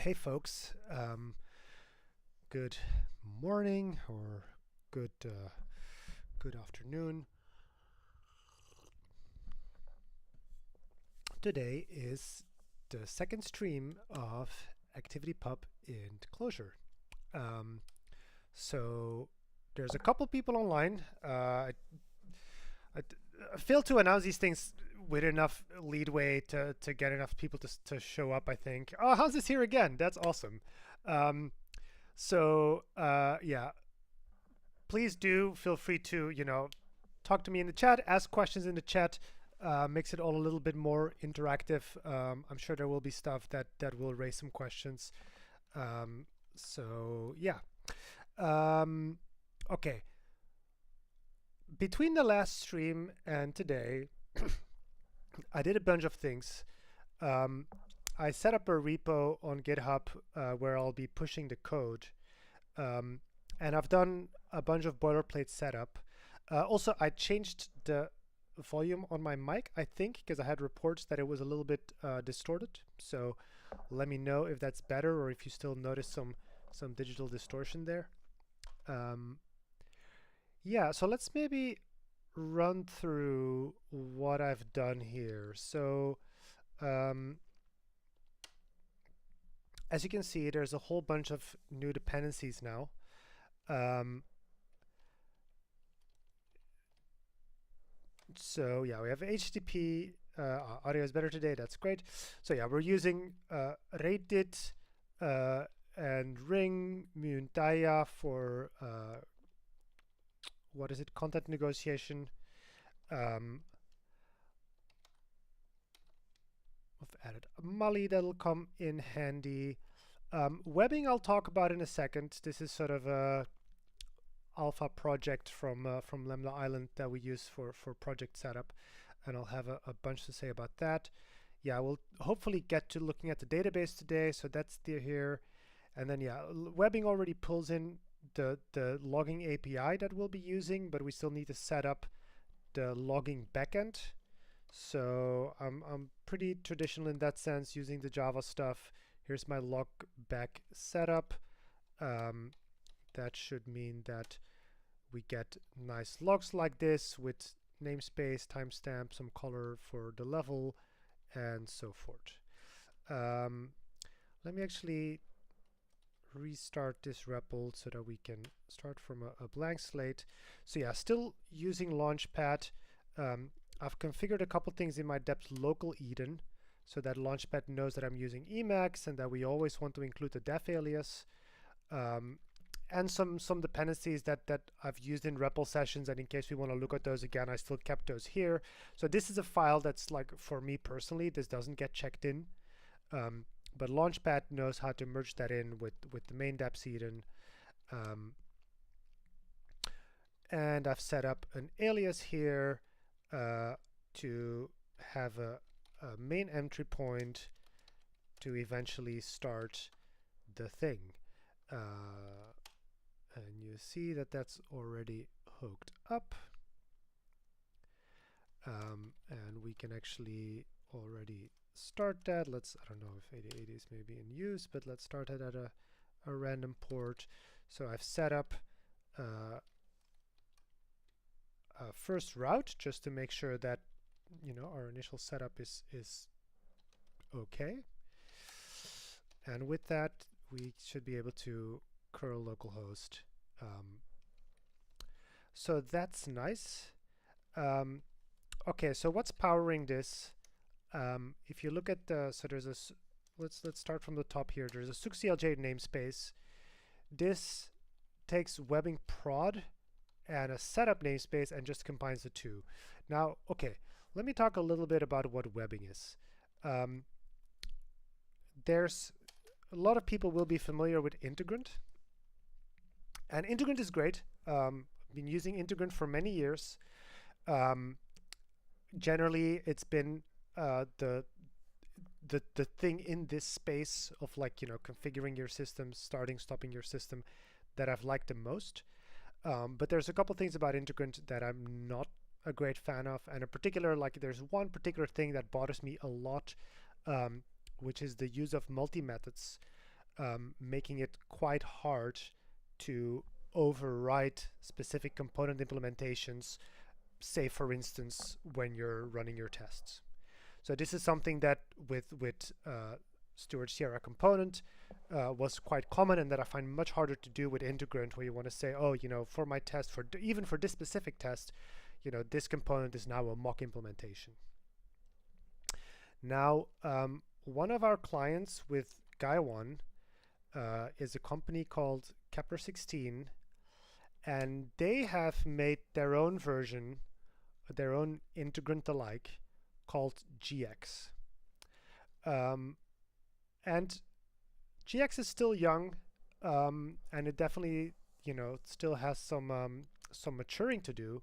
Hey folks, good morning or good afternoon. Today is the second stream of ActivityPub in Clojure. So there's a couple people online. I failed to announce these things with enough leadway to get enough people to show up, I think. Oh, how's this here again? That's awesome. Yeah, please do feel free to, talk to me in the chat, ask questions in the chat, makes it all a little bit more interactive. I'm sure there will be stuff that will raise some questions. Yeah. Okay. Between the last stream and today, I did a bunch of things. I set up a repo on GitHub where I'll be pushing the code. And I've done a bunch of boilerplate setup. Also, I changed the volume on my mic, I think, because I had reports that it was a little bit distorted. So let me know if that's better or if you still notice some digital distortion there. Yeah, so let's maybe run through what I've done here. So as you can see, there's a whole bunch of new dependencies now. So yeah, we have HTTP, audio is better today, that's great. So yeah, we're using Rated and Ring Muntaya for what is it, content negotiation. I've added a Mali that'll come in handy. Webbing I'll talk about in a second. This is sort of a alpha project from Lemla Island that we use for project setup, and I'll have a bunch to say about that. Yeah, we'll hopefully get to looking at the database today, so that's here. And then yeah, webbing already pulls in the logging API that we'll be using, but we still need to set up the logging backend. So I'm pretty traditional in that sense, using the Java stuff. Here's my log back setup. That should mean that we get nice logs like this with namespace, timestamp, some color for the level, and so forth. Let me actually restart this REPL so that we can start from a blank slate. So yeah, still using Launchpad. I've configured a couple things in my dept local Eden so that Launchpad knows that I'm using Emacs and that we always want to include the def alias. And some dependencies that I've used in REPL sessions, and in case we want to look at those again, I still kept those here. So this is a file that's like, for me personally, this doesn't get checked in. But Launchpad knows how to merge that in with the main deps Eden. And I've set up an alias here to have a main entry point to eventually start the thing. And you see that that's already hooked up. And we can actually already start that. I don't know if 8080 is maybe in use, but let's start it at a random port. So I've set up a first route just to make sure that our initial setup is okay. And with that, we should be able to curl localhost. So that's nice. Okay, so what's powering this? If you look at the, so there's a, let's start from the top here. There's a SucCLJ namespace. This takes webbing prod and a setup namespace and just combines the two. Now, okay, let me talk a little bit about what webbing is. There's a lot of people will be familiar with Integrant. And Integrant is great. I've been using Integrant for many years. Generally, it's been the thing in this space of, like, configuring your system, starting, stopping your system, that I've liked the most. But there's a couple things about Integrant that I'm not a great fan of, and in particular, like, there's one particular thing that bothers me a lot, which is the use of multi-methods. making it quite hard to overwrite specific component implementations, say for instance when you're running your tests. So this is something that with Stewart Sierra component was quite common, and that I find much harder to do with integrant, where you want to say, oh, for my test, even for this specific test, this component is now a mock implementation. Now, one of our clients with Guy1 is a company called Kepler-16, and they have made their own version, their own integrant alike, called GX. And GX is still young, and it definitely, still has some maturing to do.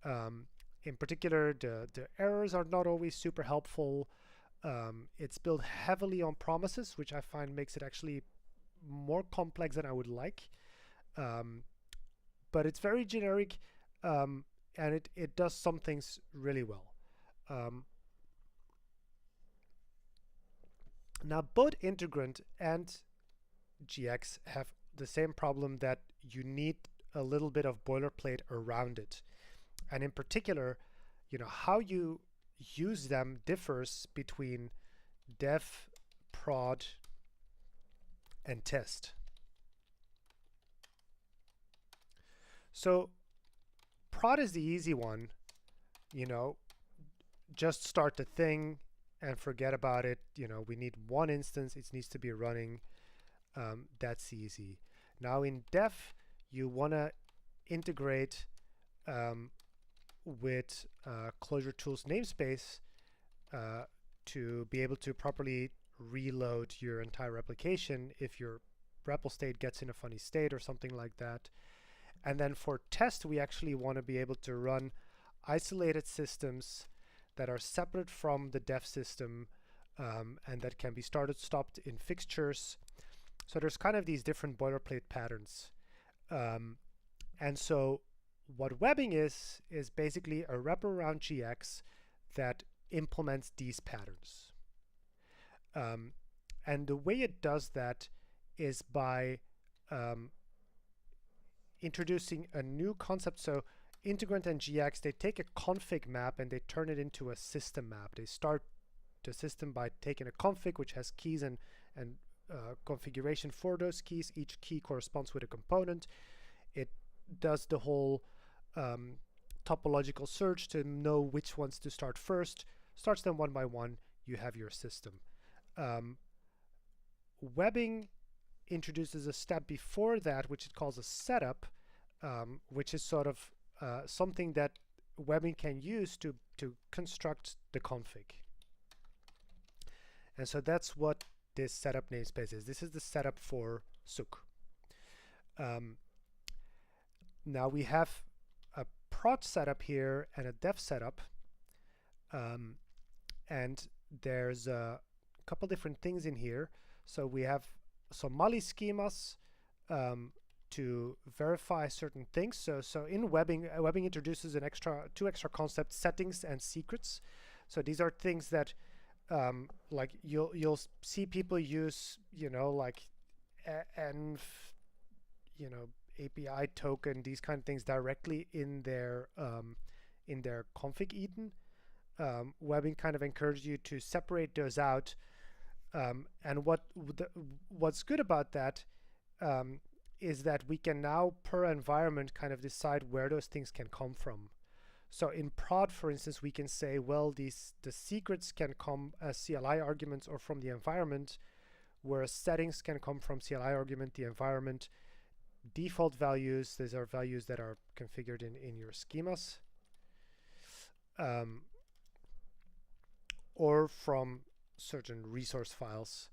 In particular, the errors are not always super helpful. It's built heavily on promises, which I find makes it actually more complex than I would like. But it's very generic, and it does some things really well. Now, both integrant and GX have the same problem, that you need a little bit of boilerplate around it. And in particular, how you use them differs between dev, prod, and test. So prod is the easy one. Just start the thing and forget about it. We need one instance, it needs to be running. That's easy. Now in dev, you want to integrate with Clojure tools namespace to be able to properly reload your entire application if your REPL state gets in a funny state or something like that. And then for test, we actually want to be able to run isolated systems that are separate from the dev system, and that can be started, stopped in fixtures. So there's kind of these different boilerplate patterns. And so what webbing is basically a wraparound GX that implements these patterns. And the way it does that is by introducing a new concept. So integrant and GX, they take a config map and they turn it into a system map. They start the system by taking a config which has keys and configuration for those keys. Each key corresponds with a component. It does the whole topological search to know which ones to start first, starts them one by one, you have your system. Webbing introduces a step before that, which it calls a setup, which is sort of something that webbing can use to construct the config. And so that's what this setup namespace is. This is the setup for Sook. Now we have a prod setup here and a dev setup, and there's a couple different things in here. So we have some Mali schemas to verify certain things. So in webbing, webbing introduces two extra concepts: settings and secrets. So these are things that like you'll see people use, like env, API token, these kind of things directly in their config eden. Webbing kind of encourages you to separate those out. And what's good about that is that we can now, per environment, kind of decide where those things can come from. So in prod, for instance, we can say, well, the secrets can come as CLI arguments or from the environment, whereas settings can come from CLI argument, the environment. Default values, these are values that are configured in your schemas, or from certain resource files.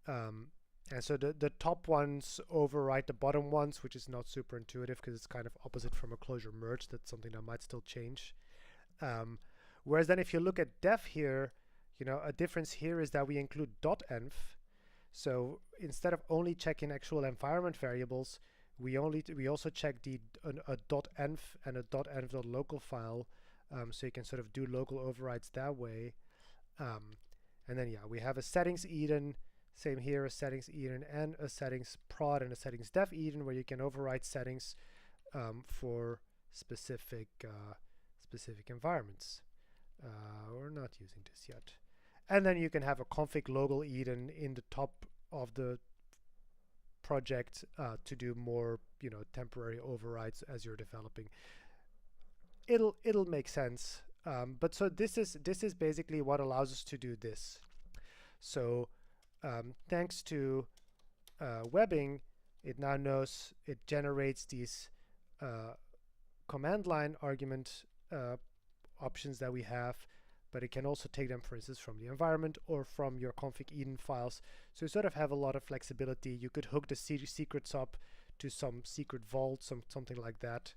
And so the top ones override the bottom ones, which is not super intuitive because it's kind of opposite from a Clojure merge. That's something that might still change. Whereas then if you look at dev here, a difference here is that we include .env. So instead of only checking actual environment variables, we also check a .env and a .env.local file, so you can sort of do local overrides that way. And then we have a settings eden, Same here, a settings eden and a settings prod and a settings dev eden, where you can override settings for specific specific environments. We're not using this yet. And then you can have a config local eden in the top of the project to do more, temporary overrides as you're developing. It'll make sense. But so this is basically what allows us to do this. So thanks to webbing, it now knows, it generates these command line argument options that we have, but it can also take them, for instance, from the environment or from your config eden files. So you sort of have a lot of flexibility. You could hook the secrets up to some secret vault, something like that.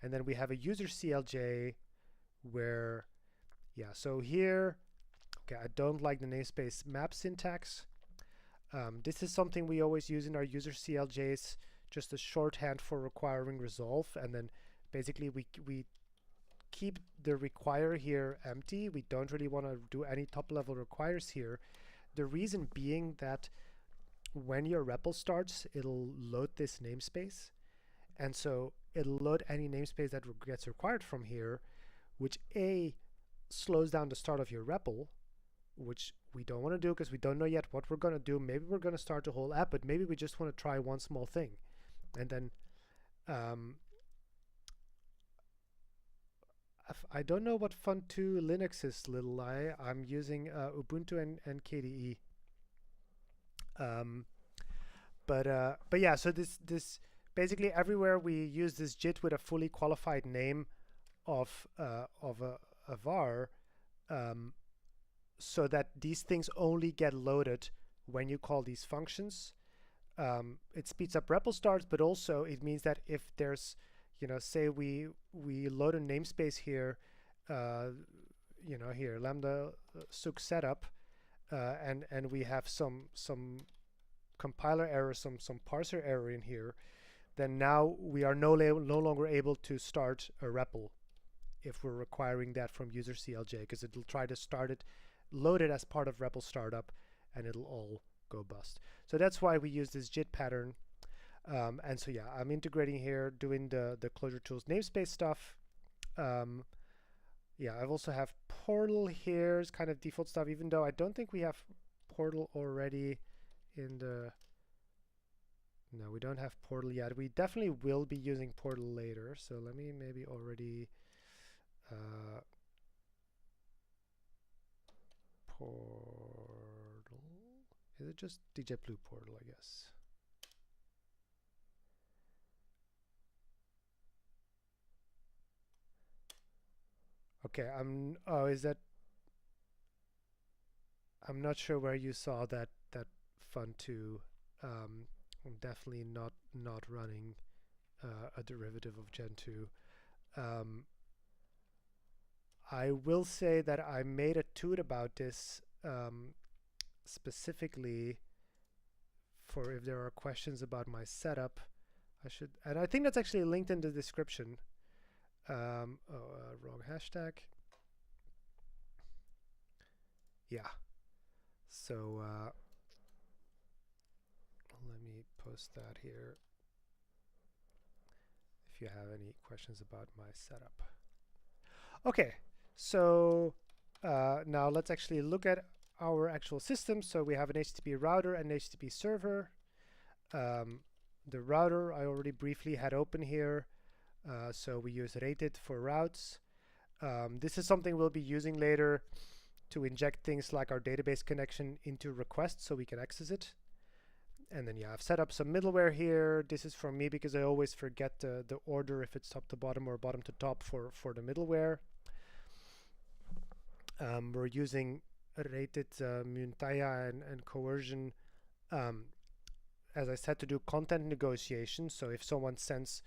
And then we have a user CLJ where, so here, I don't like the namespace map syntax. This is something we always use in our user CLJs, just a shorthand for requiring resolve. And then basically we keep the require here empty. We don't really want to do any top level requires here. The reason being that when your REPL starts, it'll load this namespace. And so it'll load any namespace that gets required from here, which slows down the start of your REPL, which we don't want to do because we don't know yet what we're going to do. Maybe we're going to start the whole app, but maybe we just want to try one small thing. And then I don't know what Fun2 Linux is, little I. I'm using Ubuntu and KDE. But yeah, so this basically everywhere we use this JIT with a fully qualified name of a var, so that these things only get loaded when you call these functions. It speeds up REPL starts, but also it means that if there's, say we load a namespace here, here lambda suk setup, and we have some compiler error, some parser error in here, then now we are no longer able to start a REPL if we're requiring that from user CLJ, because it'll try to start it, load it as part of REPL startup, and it'll all go bust. So that's why we use this JIT pattern. And so I'm integrating here, doing the Clojure tools namespace stuff. I've also have portal here as kind of default stuff, even though I don't think we have portal already in the... No, we don't have portal yet. We definitely will be using portal later. So let me maybe already portal. Is it just DJ Blue portal, I guess? Okay, is that... I'm not sure where you saw that Fun2. I'm definitely not running a derivative of Gen 2. I will say that I made a tweet about this specifically for if there are questions about my setup. And I think that's actually linked in the description. Wrong hashtag. Yeah. So let me post that here if you have any questions about my setup. Okay, so now let's actually look at our actual system. So we have an HTTP router and HTTP server. The router I already briefly had open here. So we use rated for routes. This is something we'll be using later to inject things like our database connection into requests so we can access it. And then I've set up some middleware here. This is from me because I always forget the order, if it's top to bottom or bottom to top for the middleware. We're using rated Muntaya and coercion, as I said, to do content negotiation. So if someone sends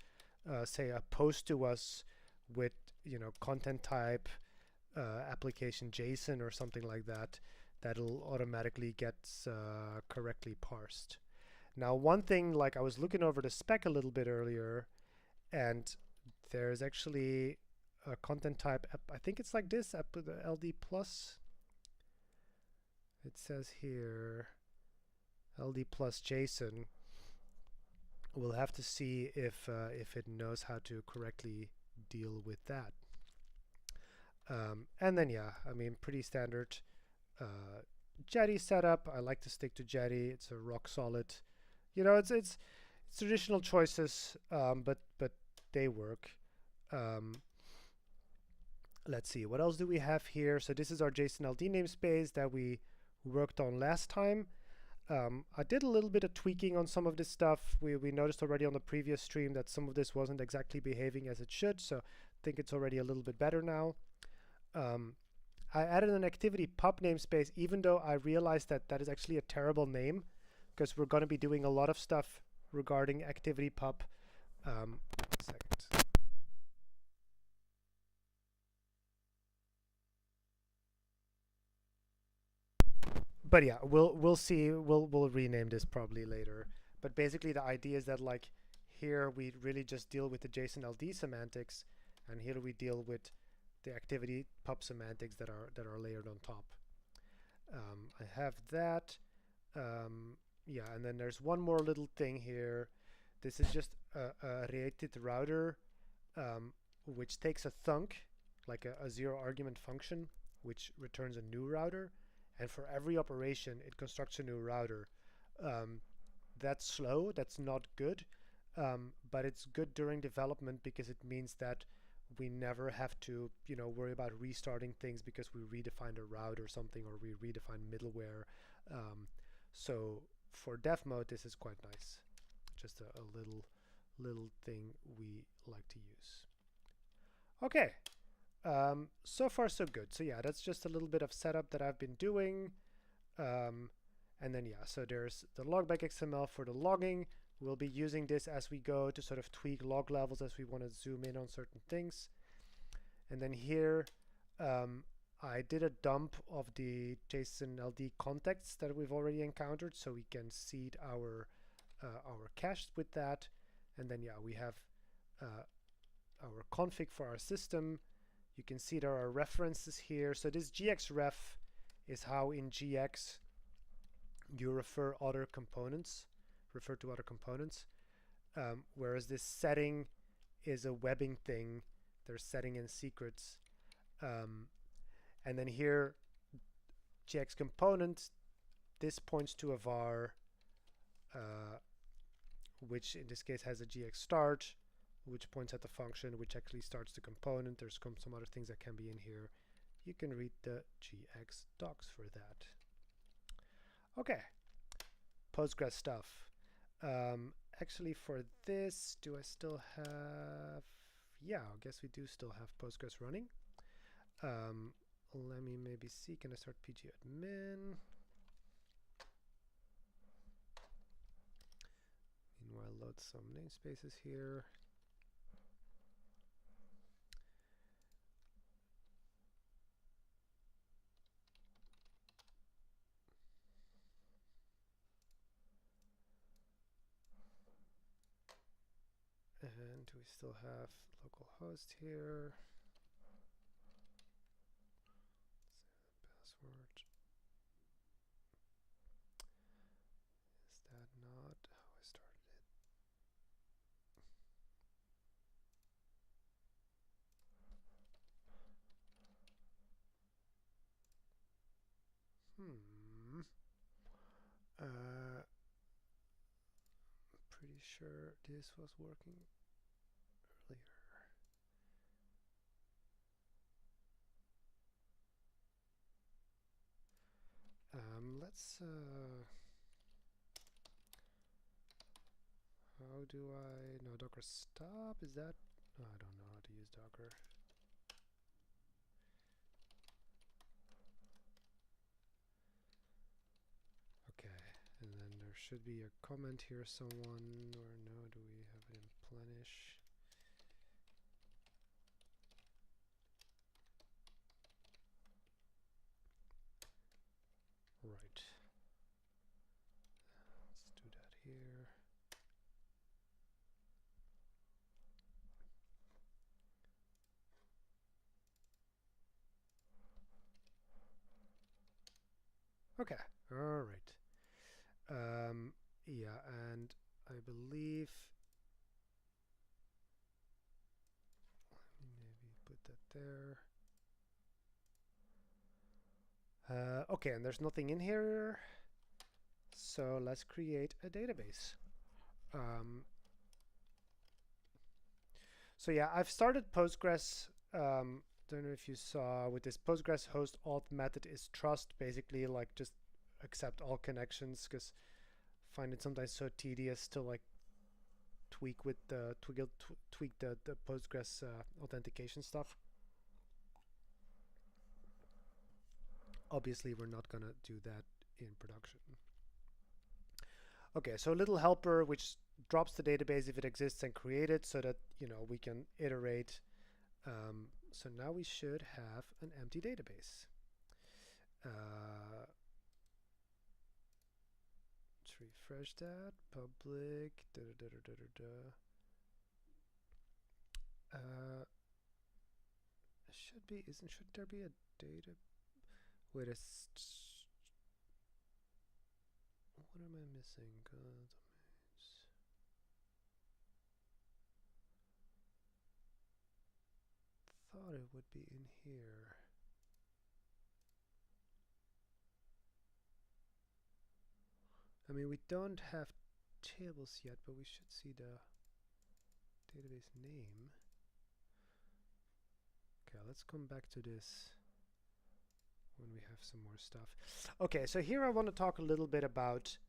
say a post to us with content type application JSON or something like that, that'll automatically get correctly parsed. Now one thing, like I was looking over the spec a little bit earlier, and there's actually a content type, I think it's like this, the LD plus. It says here LD plus JSON, we'll have to see if it knows how to correctly deal with that. And then yeah, I mean, pretty standard Jetty setup. I like to stick to Jetty. It's a rock solid. You know, it's traditional choices, but they work. Let's see, what else do we have here? So this is our JSON-LD namespace that we worked on last time. I did a little bit of tweaking on some of this stuff. We noticed already on the previous stream that some of this wasn't exactly behaving as it should, so I think it's already a little bit better now. I added an ActivityPub namespace, even though I realized that that is actually a terrible name, because we're going to be doing a lot of stuff regarding ActivityPub. 1 second. But yeah, we'll see. We'll rename this probably later. But basically, the idea is that like here we really just deal with the JSON-LD semantics, and here we deal with the ActivityPub semantics that are layered on top. I have that. Yeah, and then there's one more little thing here. This is just a related router, which takes a thunk, like a zero argument function, which returns a new router. And for every operation, it constructs a new router. That's slow, that's not good, but it's good during development because it means that we never have to, you know, worry about restarting things because we redefined a route or something, or we redefined middleware. So for dev mode, this is quite nice. Just a little thing we like to use. Okay. So far so good. So yeah, that's just a little bit of setup that I've been doing. And then yeah, so there's the logback XML for the logging. We'll be using this as we go to sort of tweak log levels as we want to zoom in on certain things. And then here, I did a dump of the JSON-LD contexts that we've already encountered, so we can seed our cache with that. And then yeah, we have our config for our system. You can see there are references here. So this gxref is how in GX you refer to other components, whereas this setting is a webbing thing. There's setting and secrets. And then here, GX component, this points to a var, which in this case has a GX start, which points at the function, which actually starts the component. There's some other things that can be in here. You can read the GX docs for that. Okay, Postgres stuff. Actually, for this, do I still have? Yeah, I guess we do still have Postgres running. Let me maybe see. Can I start pgadmin? Meanwhile, load some namespaces here. And we still have localhost here. Password. Is that not how I started it? Pretty sure this was working earlier. Let's how do I no docker stop? Is that oh, I don't know how to use docker. Okay, and then there should be a comment here, someone, or no, do we have it in plenish? Right. Let's do that here. Okay, all right. Yeah, and I believe, maybe put that there. Okay, and there's nothing in here, so let's create a database. So yeah, I've started Postgres. Don't know if you saw with this Postgres host auth method is trust, basically like just accept all connections, because I find it sometimes so tedious to like tweak with the tweak the Postgres authentication stuff. Obviously, we're not gonna do that in production. Okay, so a little helper which drops the database if it exists and create it, so that we can iterate. So now we should have an empty database. Let's refresh that. Public. Should be. Should there be a data? Wait a. What am I missing? Thought it would be in here. I mean, we don't have tables yet, but we should see the database name. Okay, let's come back to this when we have some more stuff. Okay, so here I want to talk a little bit about.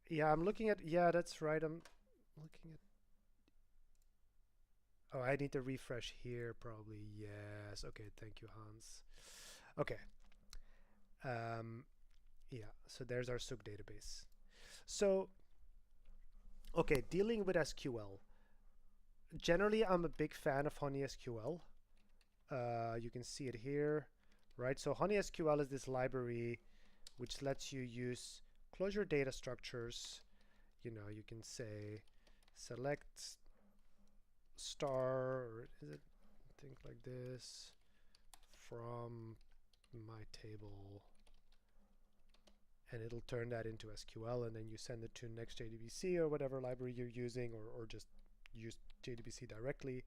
Yeah, I'm looking at. Yeah, that's right. I'm looking at. Oh, I need to refresh here probably. Yes. Okay, thank you, Hans. Okay. Yeah, so there's our SUG database. So, okay, dealing with SQL. Generally, I'm a big fan of HoneySQL. You can see it here, right? So HoneySQL is this library which lets you use Clojure data structures. You can say select star, or is it things like this, from my table, and it'll turn that into SQL, and then you send it to next JDBC or whatever library you're using, or just use JDBC directly.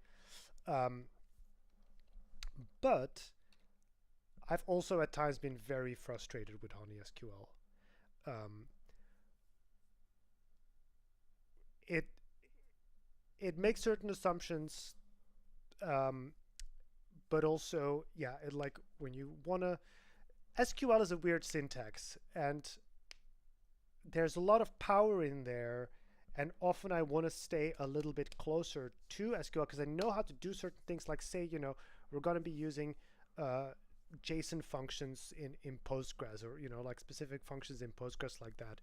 But I've also at times been very frustrated with HoneySQL. It makes certain assumptions, but also, yeah, it like when you wanna. SQL is a weird syntax, and there's a lot of power in there, and often I want to stay a little bit closer to SQL because I know how to do certain things, like say, we're going to be using JSON functions in Postgres, or like specific functions in Postgres like that.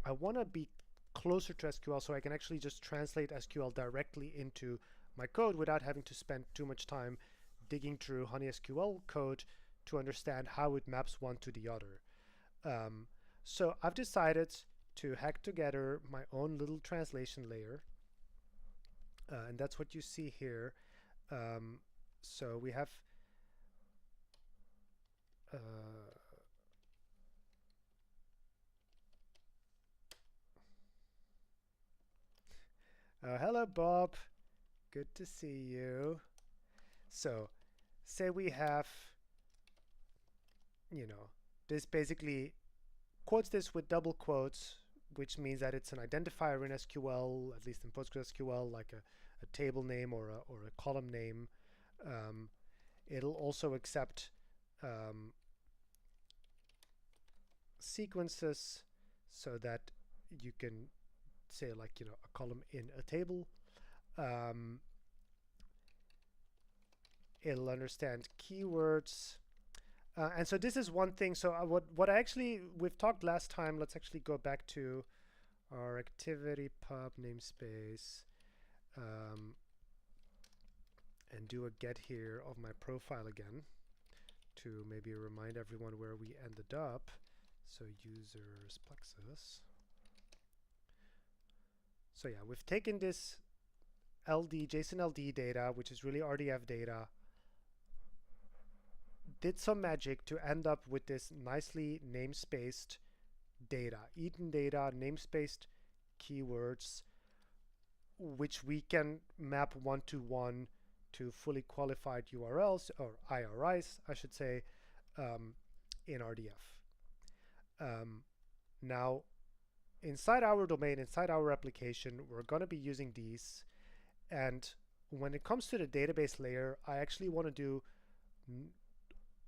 I want to be closer to SQL so I can actually just translate SQL directly into my code without having to spend too much time digging through HoneySQL code to understand how it maps one to the other. So I've decided to hack together my own little translation layer, and that's what you see here. So we have hello, Bob. Good to see you. So say we have, this basically quotes this with double quotes, which means that it's an identifier in SQL, at least in PostgreSQL, like a table name or a column name. It'll also accept sequences so that you can say, like, a column in a table. It'll understand keywords. And so this is one thing. So what we've talked last time, let's actually go back to our ActivityPub namespace and do a get here of my profile again to maybe remind everyone where we ended up. So users plexus. So yeah, we've taken this LD, JSON-LD data, which is really RDF data, did some magic to end up with this nicely namespaced data, eaten data, namespaced keywords, which we can map one-to-one to fully qualified URLs, or IRIs, I should say, in RDF. Now, inside our domain, inside our application, we're going to be using these. And when it comes to the database layer, I actually want to do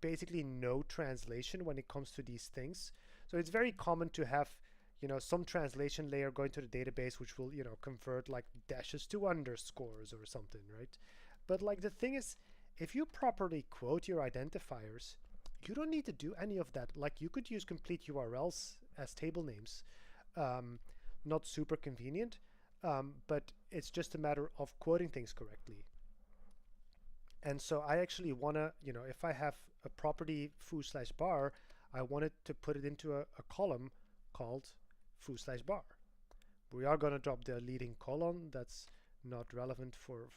basically no translation when it comes to these things. So it's very common to have, some translation layer going to the database, which will, convert like dashes to underscores or something, right? But like the thing is, if you properly quote your identifiers, you don't need to do any of that. Like you could use complete URLs as table names. Not super convenient, but it's just a matter of quoting things correctly. And so I actually want to, if I have a property foo/bar, I wanted to put it into a column called foo/bar. We are going to drop the leading colon. That's not relevant for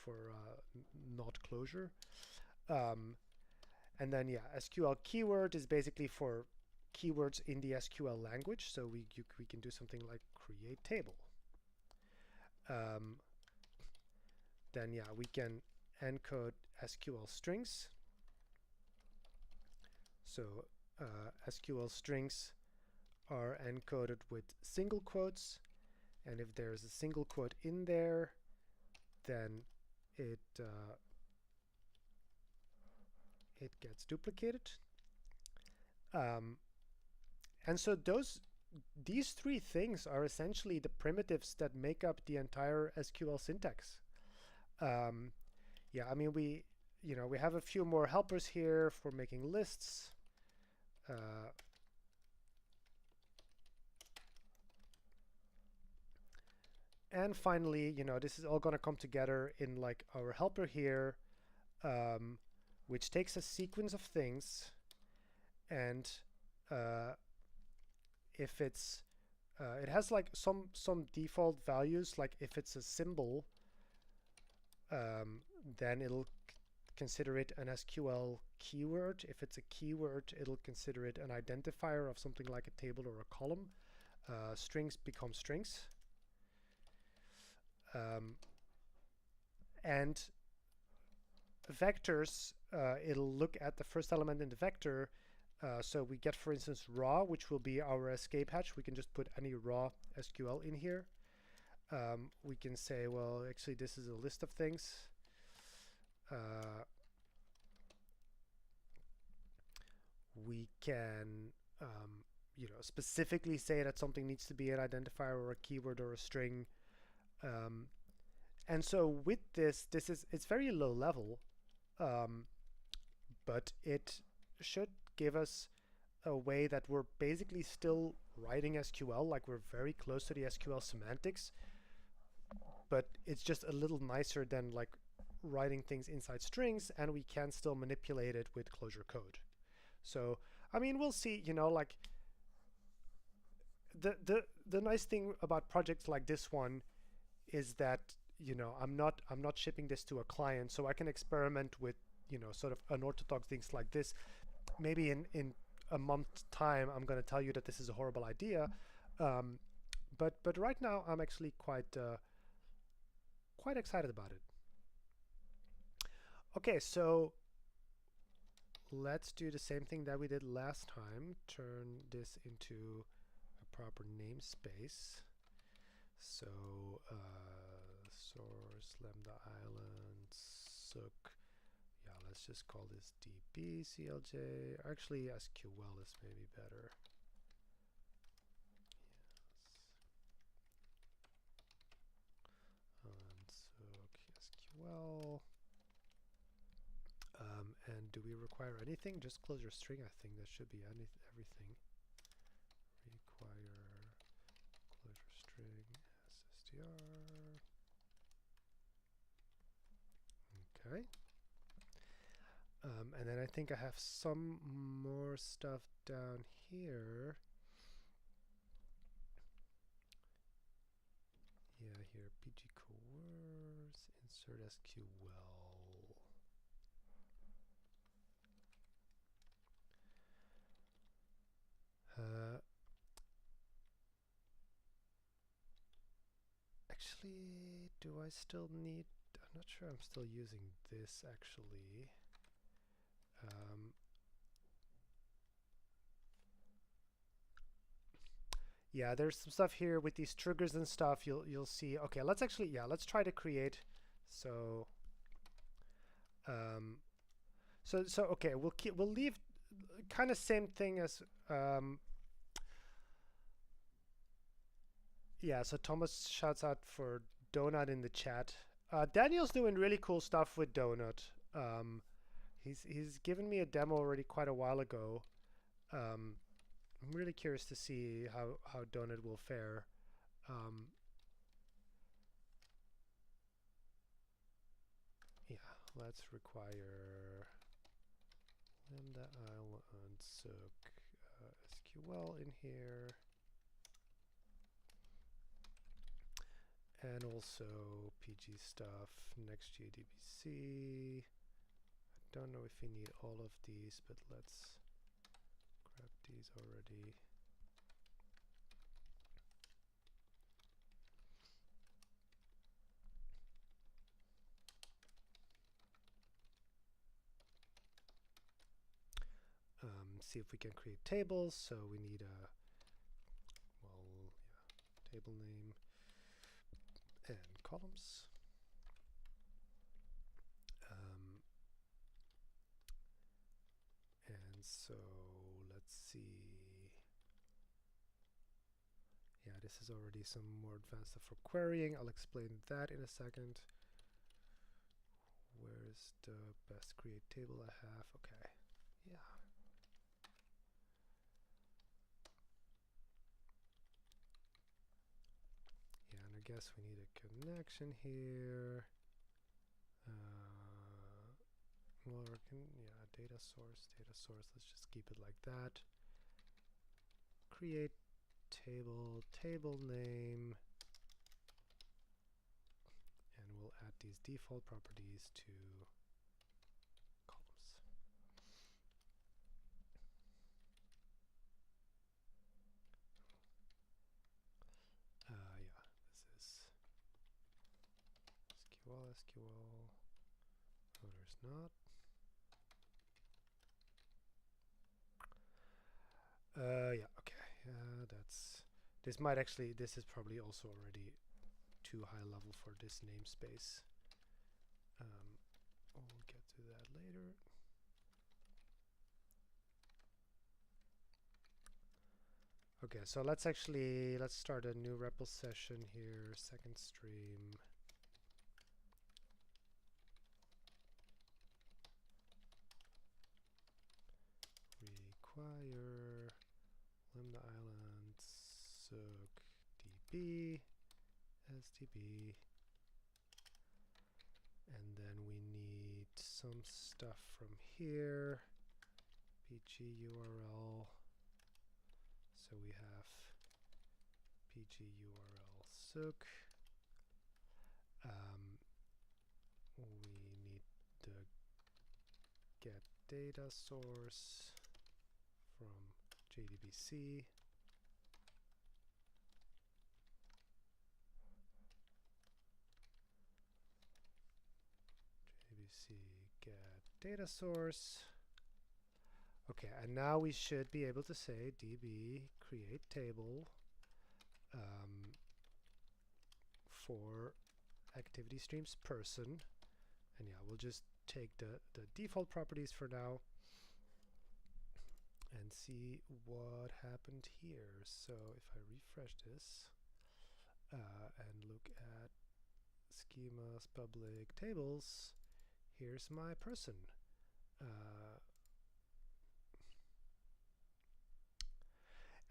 not Clojure. And then, yeah, SQL keyword is basically for keywords in the SQL language. So we can do something like create table. Then, yeah, we can encode SQL strings. So SQL strings are encoded with single quotes. And if there's a single quote in there, then it gets duplicated. And so these three things are essentially the primitives that make up the entire SQL syntax. Yeah, I mean, we have a few more helpers here for making lists. And finally, this is all going to come together in like our helper here, which takes a sequence of things, and if it's it has like some default values, like if it's a symbol, then it'll consider it an SQL keyword. If it's a keyword, it'll consider it an identifier of something like a table or a column. Strings become strings. And vectors, it'll look at the first element in the vector. So we get, for instance, raw, which will be our escape hatch. We can just put any raw SQL in here. We can say, well, actually, this is a list of things. We can, specifically say that something needs to be an identifier or a keyword or a string. And so with it's very low level, but it should give us a way that we're basically still writing SQL, like we're very close to the SQL semantics, but it's just a little nicer than like writing things inside strings, and we can still manipulate it with Clojure code. So, I mean, we'll see, like the nice thing about projects like this one is that, I'm not shipping this to a client, so I can experiment with, sort of unorthodox things like this. Maybe in a month's time, I'm going to tell you that this is a horrible idea. But right now, I'm actually quite excited about it. Okay, so let's do the same thing that we did last time. Turn this into a proper namespace. So source lambda island sook. Yeah, let's just call this db clj. Actually, SQL is maybe better. Yes. And sook SQL. And do we require anything? Just Clojure string. I think that should be everything. Require Clojure string SSTR. Okay. And then I think I have some more stuff down here. Yeah, here, pg coerce, insert SQL. actually, do I still need, I'm not sure I'm still using this actually. Yeah, there's some stuff here with these triggers and stuff. You'll see. Okay, let's actually, yeah, let's try to create. So, okay, we'll leave kind of same thing as yeah. So Thomas shouts out for Donut in the chat. Daniel's doing really cool stuff with Donut. He's given me a demo already quite a while ago. I'm really curious to see how Donut will fare. Yeah, let's require lambda island soak SQL in here, and also PG stuff next JDBC. I don't know if we need all of these, but let's grab these already. See if we can create tables. So we need a, well, yeah, table name and columns. And so let's see. Yeah, this is already some more advanced stuff for querying. I'll explain that in a second. Where's the best create table I have? Okay, yeah. Yeah, and I guess we need a connection here. Well, yeah, data source. Let's just keep it like that. Create table, table name, and we'll add these default properties to columns. Yeah, this is SQL. Oh, there's not. Yeah, okay. This might actually, this is probably also already too high level for this namespace. We'll get to that later. Okay, so let's start a new REPL session here, second stream. Require lambda island soak db sdb, and then we need some stuff from here, pg url. So we have pg url soak. We need the get data source from JDBC. JDBC get data source. Okay, and now we should be able to say db create table for activity streams person. And yeah, we'll just take the default properties for now and see what happened here. So if I refresh this and look at schemas, public tables, here's my person.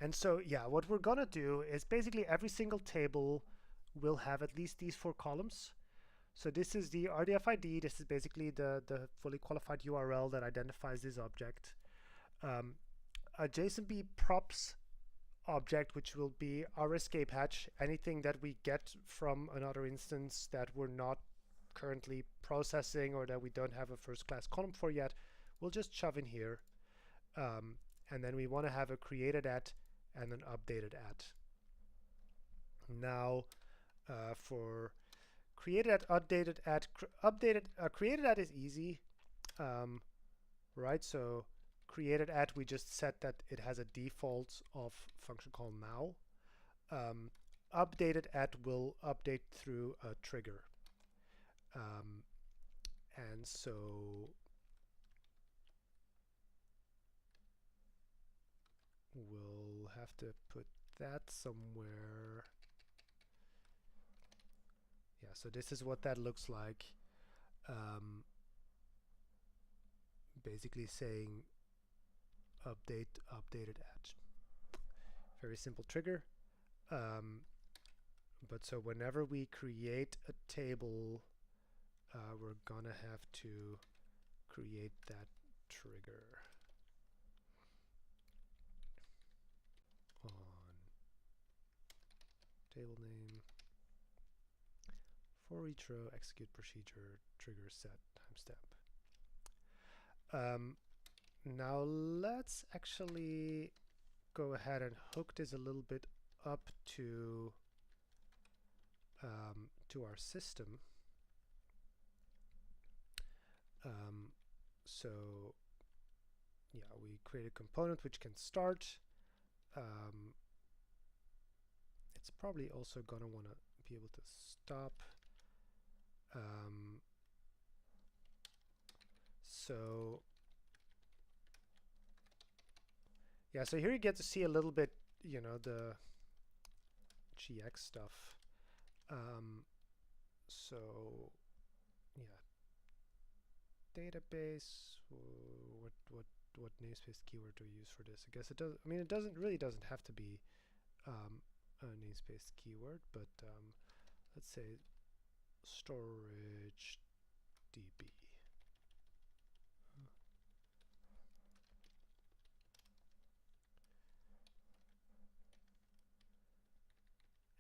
And so, yeah, what we're gonna do is basically every single table will have at least these 4 columns. So this is the RDF ID. This is basically the fully qualified URL that identifies this object. A JSONB props object, which will be our escape hatch. Anything that we get from another instance that we're not currently processing or that we don't have a first class column for yet, we'll just shove in here. And then we want to have a created at and an updated at. Now, For created at, updated at, created at is easy, right? So created at, we just set that it has a default of function called now. Updated at will update through a trigger. And so we'll have to put that somewhere. Yeah, so this is what that looks like. Basically saying updated at. Very simple trigger. But so whenever we create a table, we're gonna have to create that trigger on table name, for each row, execute procedure, trigger set, timestamp. Now let's actually go ahead and hook this a little bit up to our system. So yeah, we create a component which can start. It's probably also gonna want to be able to stop. So yeah, so here you get to see a little bit, you know, the GX stuff. So yeah, database. What namespace keyword do we use for this? I guess it does. I mean, it really doesn't have to be a namespace keyword, but let's say storage DB.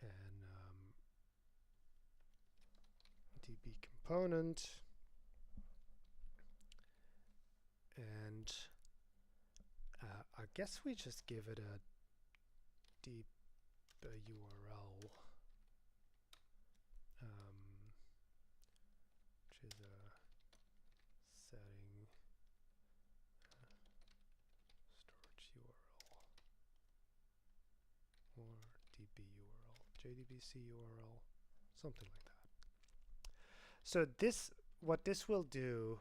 And DB component. And I guess we just give it a deep URL, which is a setting storage URL or DB URL, JDBC URL, something like that. So what this will do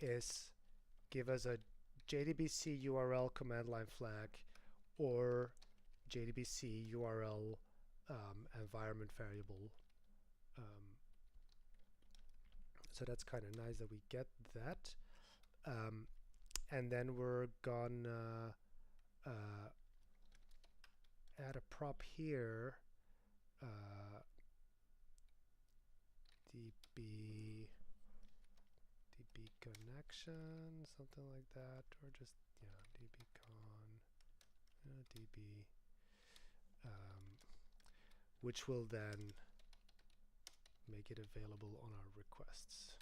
is give us a JDBC URL command line flag or JDBC URL environment variable. So that's kind of nice that we get that. And then we're gonna add a prop here, DB connection, something like that, or just dbcon DB, which will then make it available on our requests.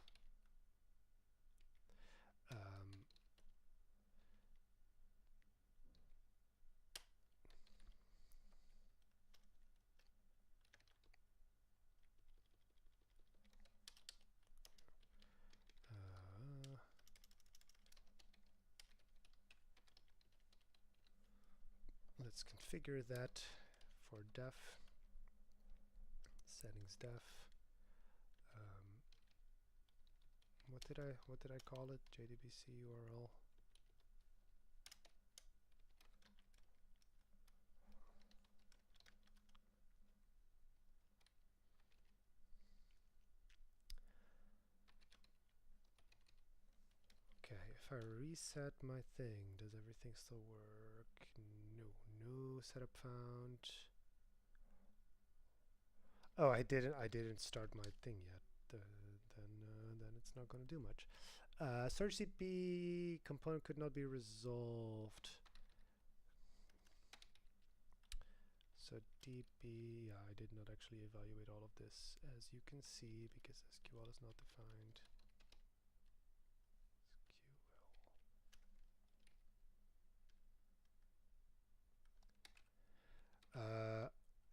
Let's configure that for def, settings def. What did I call it? JDBC URL. Okay, if I reset my thing, does everything still work? No setup found. Oh, I didn't start my thing yet. Then it's not going to do much. Search CP component could not be resolved. So DB, I did not actually evaluate all of this, as you can see, because SQL is not defined.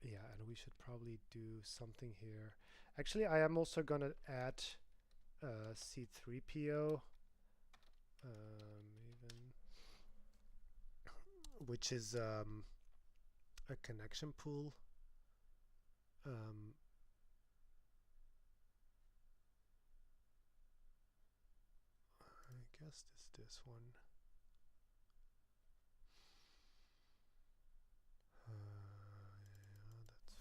Yeah, and we should probably do something here. Actually, I am also going to add C3PO, even, which is a connection pool. I guess this one. Yeah, that's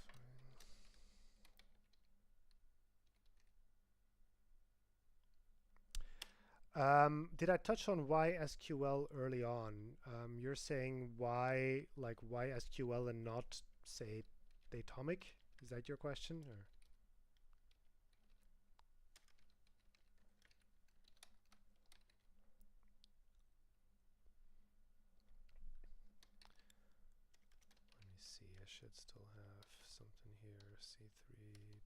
fine. Did I touch on why SQL early on? You're saying why SQL and not, say, Datomic? Is that your question? Or? Let me see. I should still have something here. C3PO.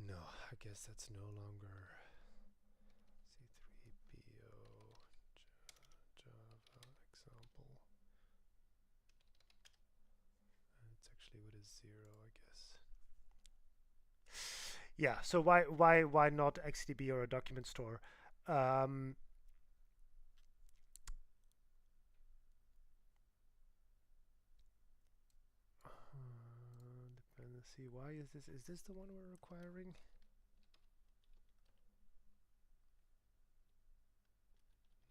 No, I guess that's no longer C3PO Java example. And it's actually with a 0, I guess. Yeah, so why not XDB or a document store? Dependency. Why is this? Is this the one we're requiring?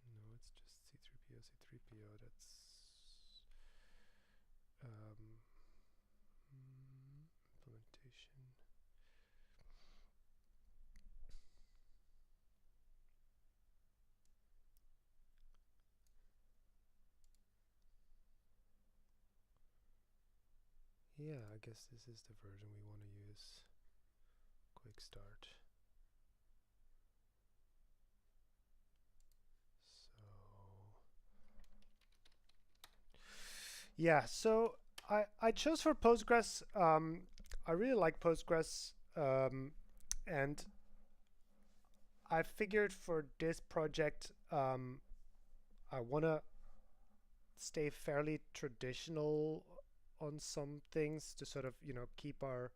No, it's just C3PO, C3PO. That's implementation. Yeah, I guess this is the version we want to use. Quick start. Yeah, so I chose for Postgres. I really like Postgres, and I figured for this project, I want to stay fairly traditional on some things to sort of, keep our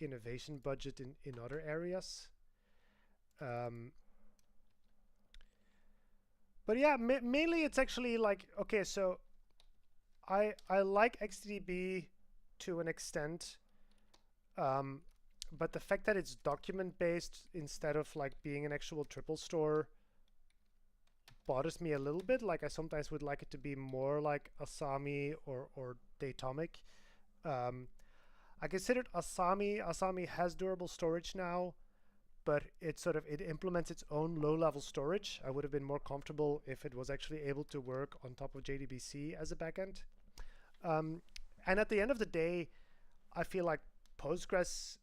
innovation budget in other areas. But yeah, mainly it's actually like, okay, so I like XDB to an extent, but the fact that it's document based instead of like being an actual triple store bothers me a little bit. Like I sometimes would like it to be more like Asami or Datomic. I considered Asami. Asami has durable storage now, but it implements its own low-level storage. I would have been more comfortable if it was actually able to work on top of JDBC as a backend. And at the end of the day, I feel like Postgres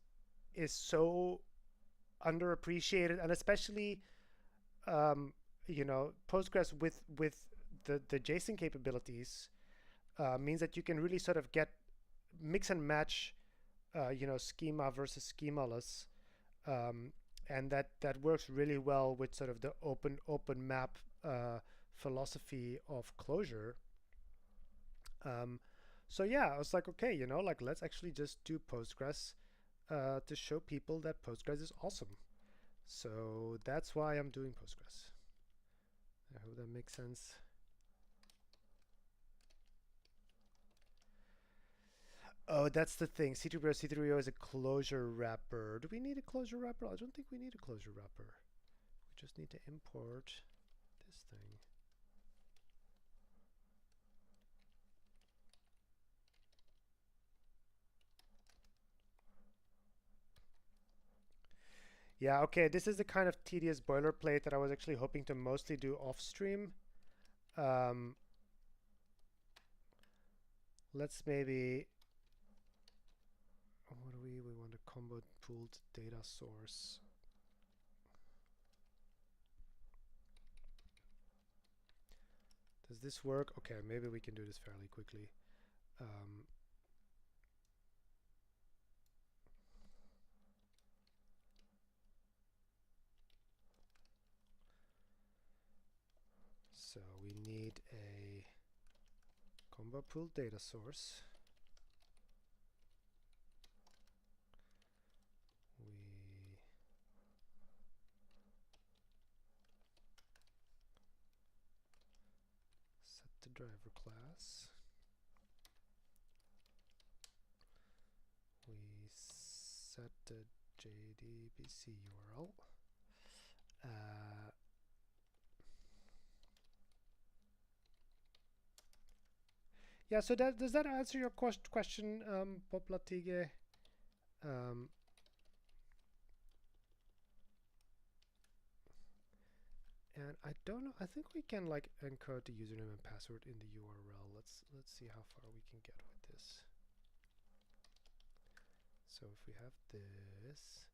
is so underappreciated, and especially Postgres with the JSON capabilities means that you can really sort of get mix and match schema versus schemaless, and that works really well with sort of the open map philosophy of Clojure. So yeah, I was like, okay, like let's actually just do Postgres to show people that Postgres is awesome. So that's why I'm doing Postgres. I hope that makes sense. Oh, that's the thing. C3PO C3PO is a Clojure wrapper. Do we need a Clojure wrapper? I don't think we need a Clojure wrapper. We just need to import this thing. Yeah, okay, this is the kind of tedious boilerplate that I was actually hoping to mostly do off stream. Let's maybe, what do we want a combo pooled data source. Does this work? Okay, maybe we can do this fairly quickly. So we need a combo pool data source. We set the driver class. We set the JDBC URL. Yeah, so does that answer your question, Poplatige? And I don't know. I think we can like encode the username and password in the URL. Let's see how far we can get with this. So if we have this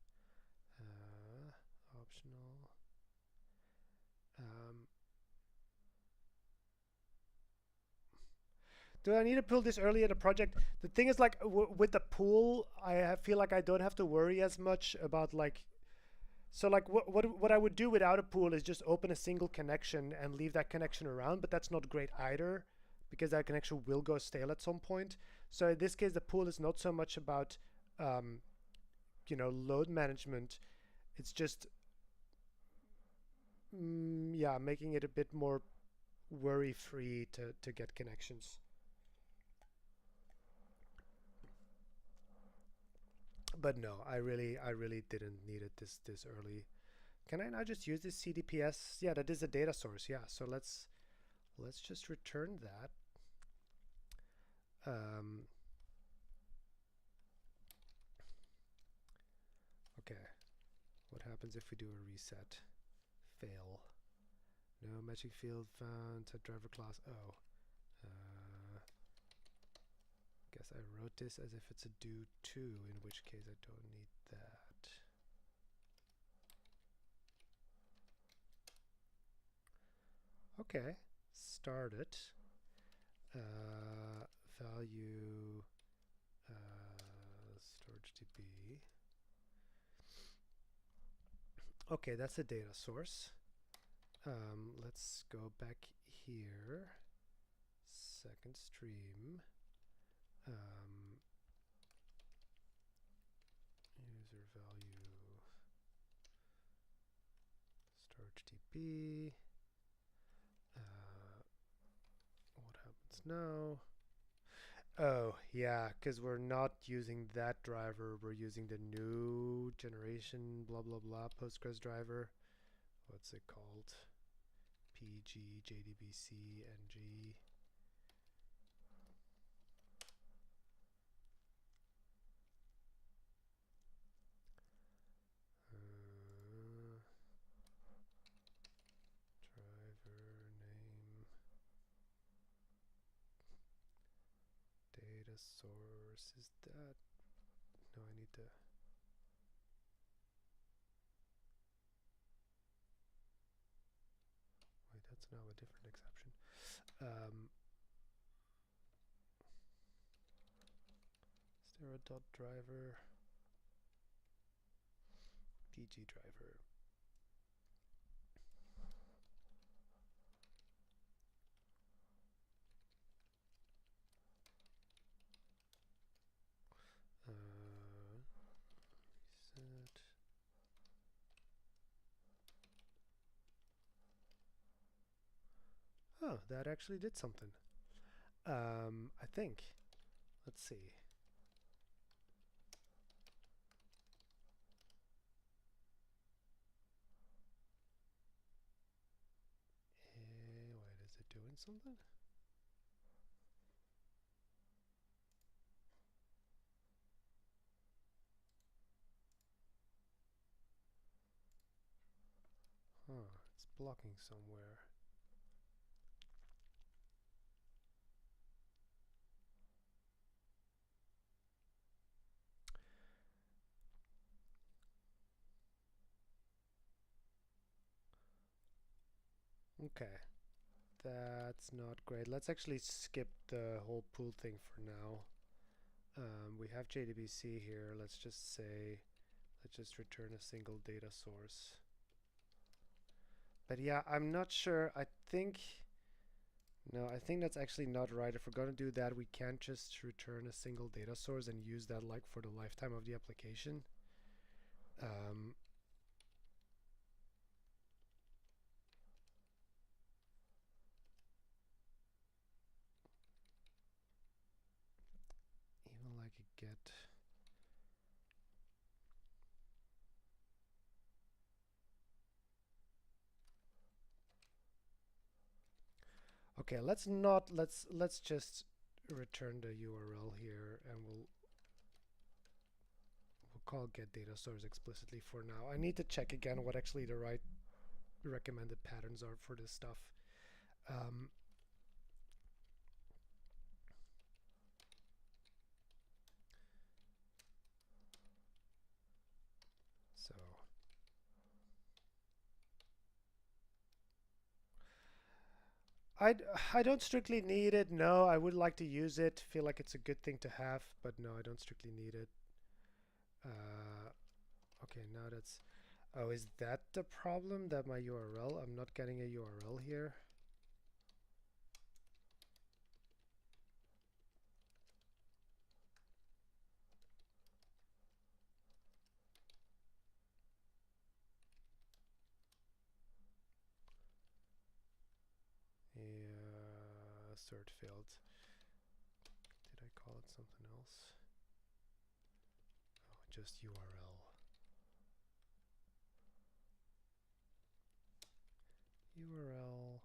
optional. Do I need to pull this early in the project? The thing is, like, with the pool, I feel like I don't have to worry as much about, like, so like what I would do without a pool is just open a single connection and leave that connection around, but that's not great either because that connection will go stale at some point. So in this case, the pool is not so much about, you know, load management. It's just, yeah, making it a bit more worry-free to get connections. But no, I really didn't need it this early. Can I now just use this CDPS? Yeah, that is a data source. Yeah, so let's just return that. Okay, what happens if we do a reset? Fail. No matching field found. Set driver class. Oh. Guess I wrote this as if it's a do to, in which case I don't need that. Okay, start it. Value storage DB. Okay, that's a data source. Let's go back here. Second stream. User value storage DB. What happens now? Oh, yeah, because we're not using that driver. We're using the new generation blah blah blah Postgres driver. What's it called? PG JDBC NG. Data source is that? No, I need to. Wait, that's now a different exception. Is there a dot driver? PG driver. Reset. Oh, that actually did something. I think. Let's see. Wait, is it doing something? Huh, it's blocking somewhere. Okay, that's not great. Let's actually skip the whole pool thing for now. We have JDBC here. Let's just say, let's just return a single data source. But yeah, I'm not sure. I think No, I think that's actually not right. If we're going to do that, we can't just return a single data source and use that like for the lifetime of the application. Um, even like a get. Okay, let's just return the URL here, and we'll call get data source explicitly for now. I need to check again what actually the right recommended patterns are for this stuff. So I don't strictly need it. No, I would like to use it. Feel like it's a good thing to have, but no, I don't strictly need it. Okay, now that's. Oh, is that the problem? That my URL? I'm not getting a URL here. Yeah, assert failed. Did I call it something else? Oh, just URL. URL.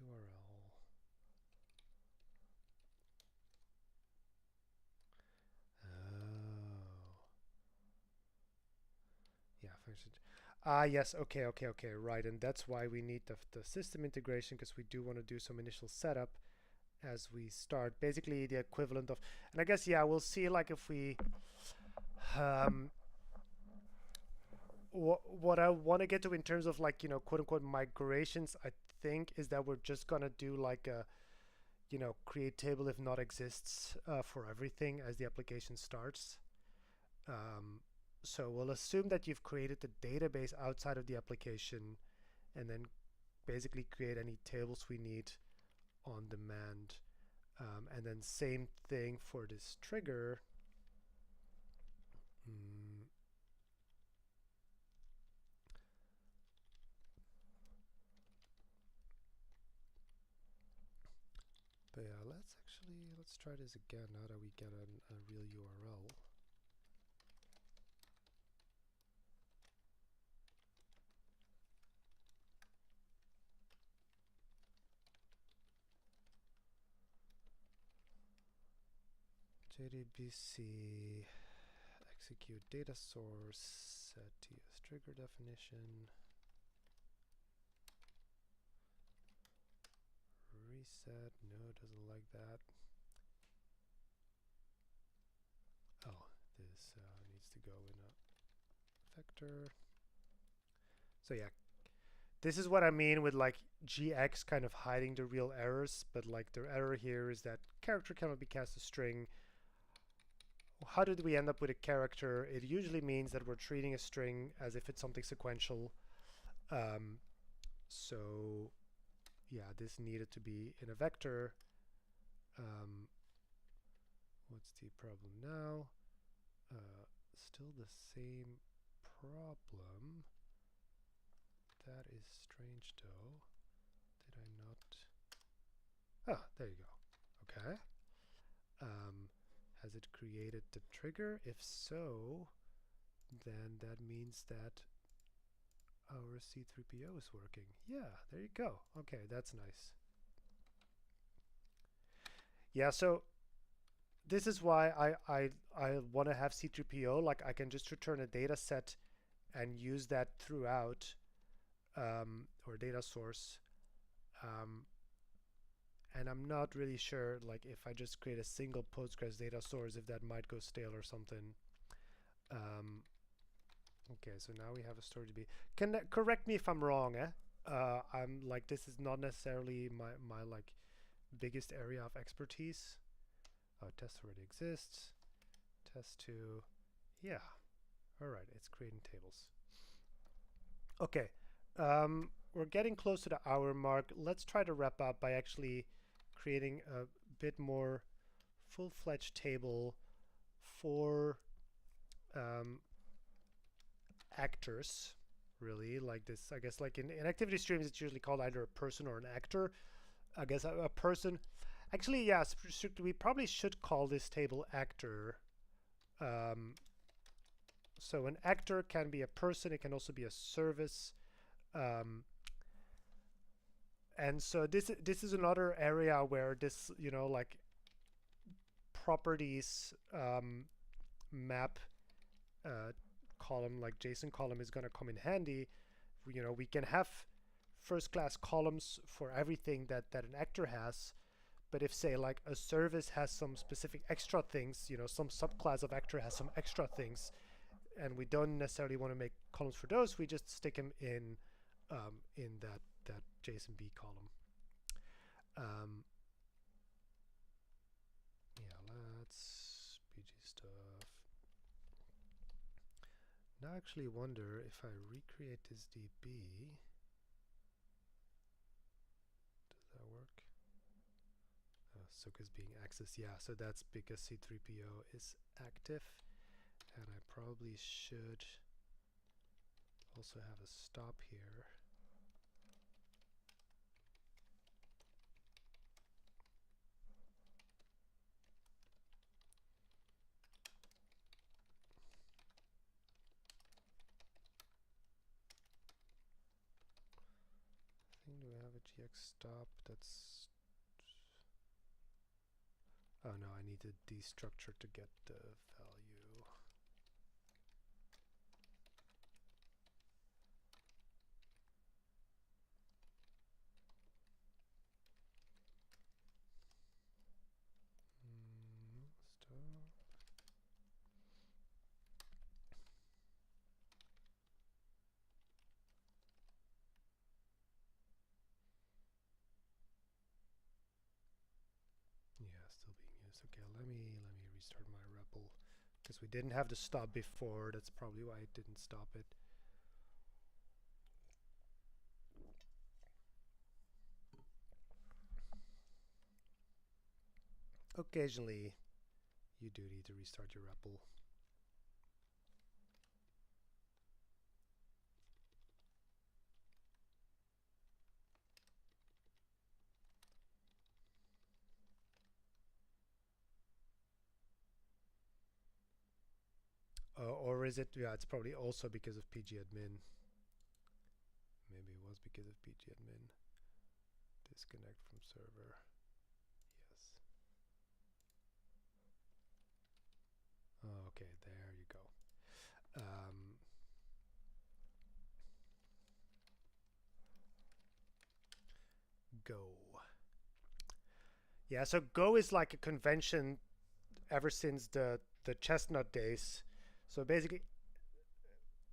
URL. Oh. Yeah, function. Ah, yes. Okay, okay, okay. Right, and that's why we need the system integration, because we do want to do some initial setup as we start. Basically, the equivalent of, and I guess yeah, we'll see like if we. What I want to get to in terms of like quote unquote migrations, I think is that we're just gonna do like a create table if not exists for everything as the application starts. So we'll assume that you've created the database outside of the application, and then basically create any tables we need on demand. And then same thing for this trigger. But yeah, let's try this again now that we get a real URL. JDBC execute data source set TS trigger definition reset. No, doesn't like that. Oh, this needs to go in a vector. So yeah, this is what I mean with like GX kind of hiding the real errors, but like the error here is that character cannot be cast as string. How did we end up with a character? It usually means that we're treating a string as if it's something sequential. So yeah, this needed to be in a vector. What's the problem now? Still the same problem. That is strange though. Did I not? Ah, there you go. Okay. Has it created the trigger? If so, then that means that our C3PO is working. Yeah, there you go. Okay, that's nice. Yeah, so this is why I want to have C3PO. Like I can just return a data set and use that throughout, or data source. And I'm not really sure like if I just create a single Postgres data source, if that might go stale or something. Okay, so now we have a story to be. Correct me if I'm wrong, eh? I'm like, this is not necessarily my like biggest area of expertise. Oh, test already exists. Test 2. Yeah. All right, it's creating tables. Okay. We're getting close to the hour mark. Let's try to wrap up by actually creating a bit more full-fledged table for actors, really, like this. I guess like in activity streams, it's usually called either a person or an actor. I guess a person. Actually, yeah, we probably should call this table actor. So an actor can be a person. It can also be a service. And so this is another area where this, you know, like properties map column, like JSON column, is going to come in handy. You know, we can have first class columns for everything that an actor has. But if, say, like a service has some specific extra things, you know, some subclass of actor has some extra things, and we don't necessarily want to make columns for those, we just stick them in that JSON-B column. Yeah, let's PG stuff. Now I actually wonder if I recreate this DB, does that work? Sook is being accessed. Yeah, so that's because C3PO is active, and I probably should also have a stop here. I think, do we have a GX stop? That's, oh no, I need a destructure to get the value. Stop. Yeah, still being used. Okay, let me restart my REPL, because we didn't have the stop before. That's probably why it didn't stop it. Occasionally, you do need to restart your REPL. Or is it? Yeah, it's probably also because of pgadmin. Maybe it was because of pgadmin. Disconnect from server. Yes. Oh, okay, there you go. Go. Yeah, so Go is like a convention ever since the chestnut days. So basically,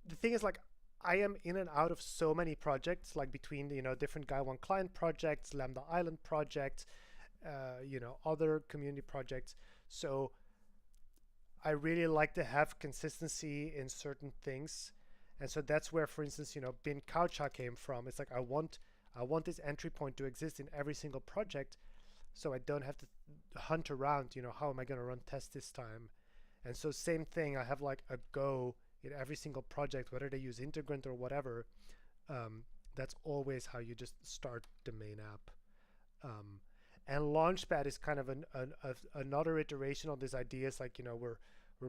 the thing is, like, I am in and out of so many projects, like between, you know, different Guy One client projects, Lambda Island projects, you know, other community projects. So I really like to have consistency in certain things. And so that's where, for instance, you know, bin Coucha came from. It's like I want this entry point to exist in every single project, so I don't have to hunt around, you know, how am I going to run tests this time? And so same thing, I have like a Go in every single project, whether they use Integrant or whatever. That's always how you just start the main app. And Launchpad is kind of another iteration of this idea. It's like, you know, we're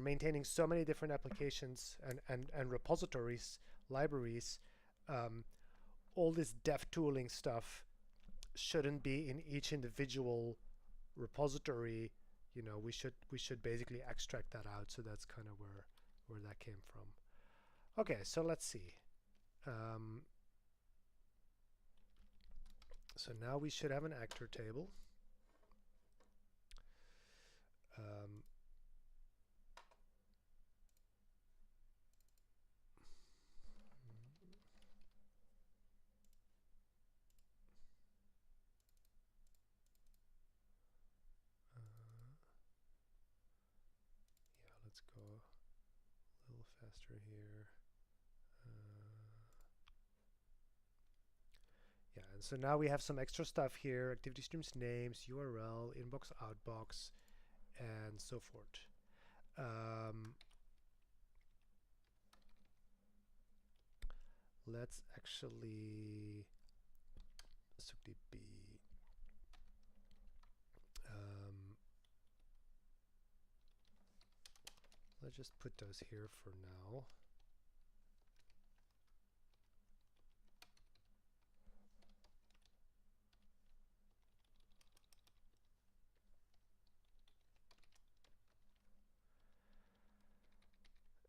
maintaining so many different applications and repositories, libraries. All this dev tooling stuff shouldn't be in each individual repository. You know, we should basically extract that out. So that's kind of where that came from. Okay, so let's see. So now we should have an actor table. Yeah, let's go a little faster here. And so now we have some extra stuff here: activity streams names, URL, inbox, outbox, and so forth. Let's actually DB. Let's just put those here for now.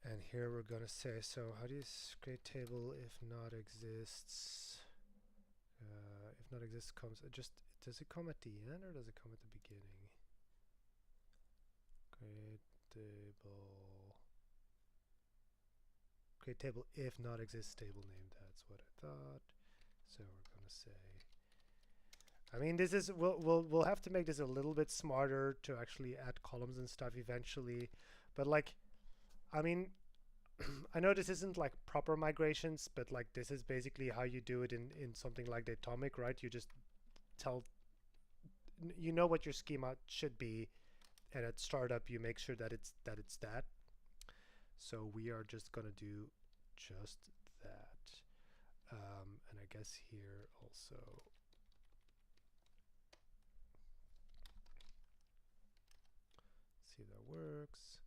And here we're going to say, so how do you create table if not exists? If not exists comes, does it come at the end or does it come at the beginning? Create table if not exists table name. That's what I thought. So we're going to say, I mean, this is, we'll have to make this a little bit smarter to actually add columns and stuff eventually. But like, I mean, I know this isn't like proper migrations, but like this is basically how you do it in something like Datomic, right? You just tell, you know what your schema should be, and at startup you make sure that it's that. So we are just gonna do just that. And I guess here also, see if that works.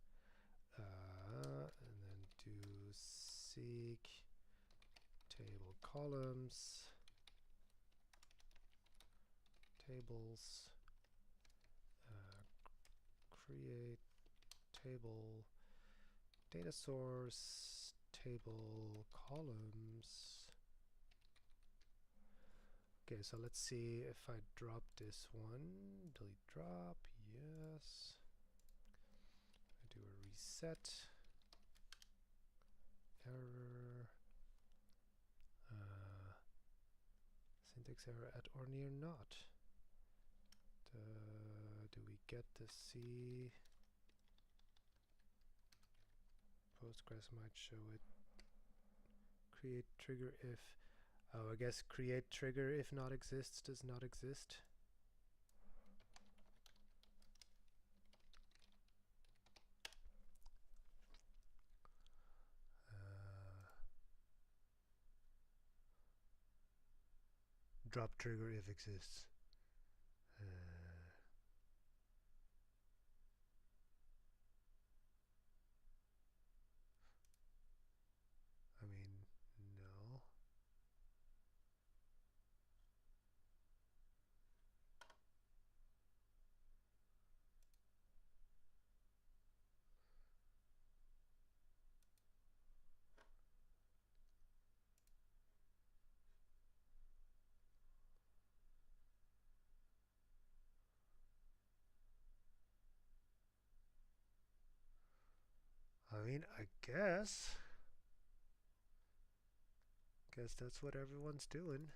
And then do seek table columns, tables, create table, data source, table columns. Okay, so let's see if I drop this one. Delete drop, yes. I do a reset. Error. Syntax error at or near not. Do we get the C? Postgres might show it. Create trigger if. Oh, I guess create trigger if not exists does not exist. Drop trigger if exists. I mean, no. I mean, I guess that's what everyone's doing.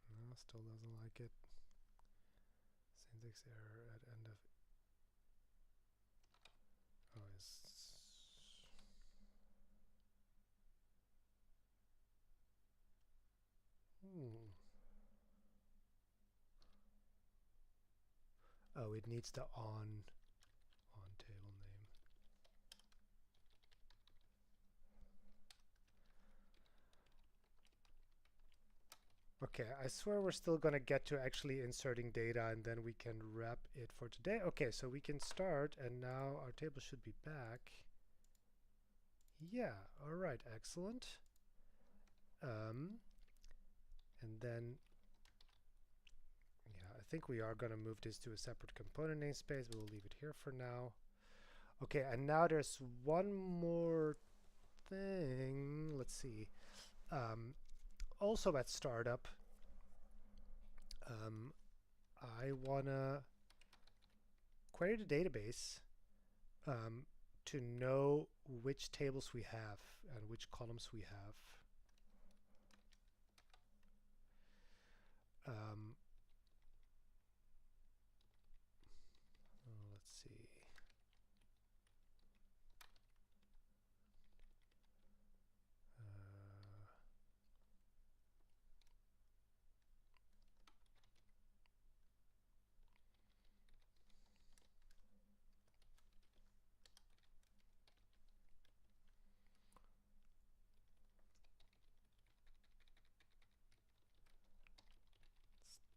No, still doesn't like it. Syntax error at end of. Oh, it's. Oh, it needs the on table name. Okay, I swear we're still gonna get to actually inserting data and then we can wrap it for today. Okay, so we can start and now our table should be back. Yeah, all right, excellent. And then, yeah, I think we are gonna move this to a separate component namespace, but we'll leave it here for now. Okay, and now there's one more thing. Let's see. Also at startup, I want to query the database to know which tables we have and which columns we have. Let's see.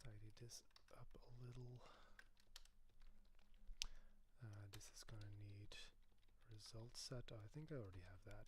Tidy this up a little. This is going to need result set. Oh, I think I already have that.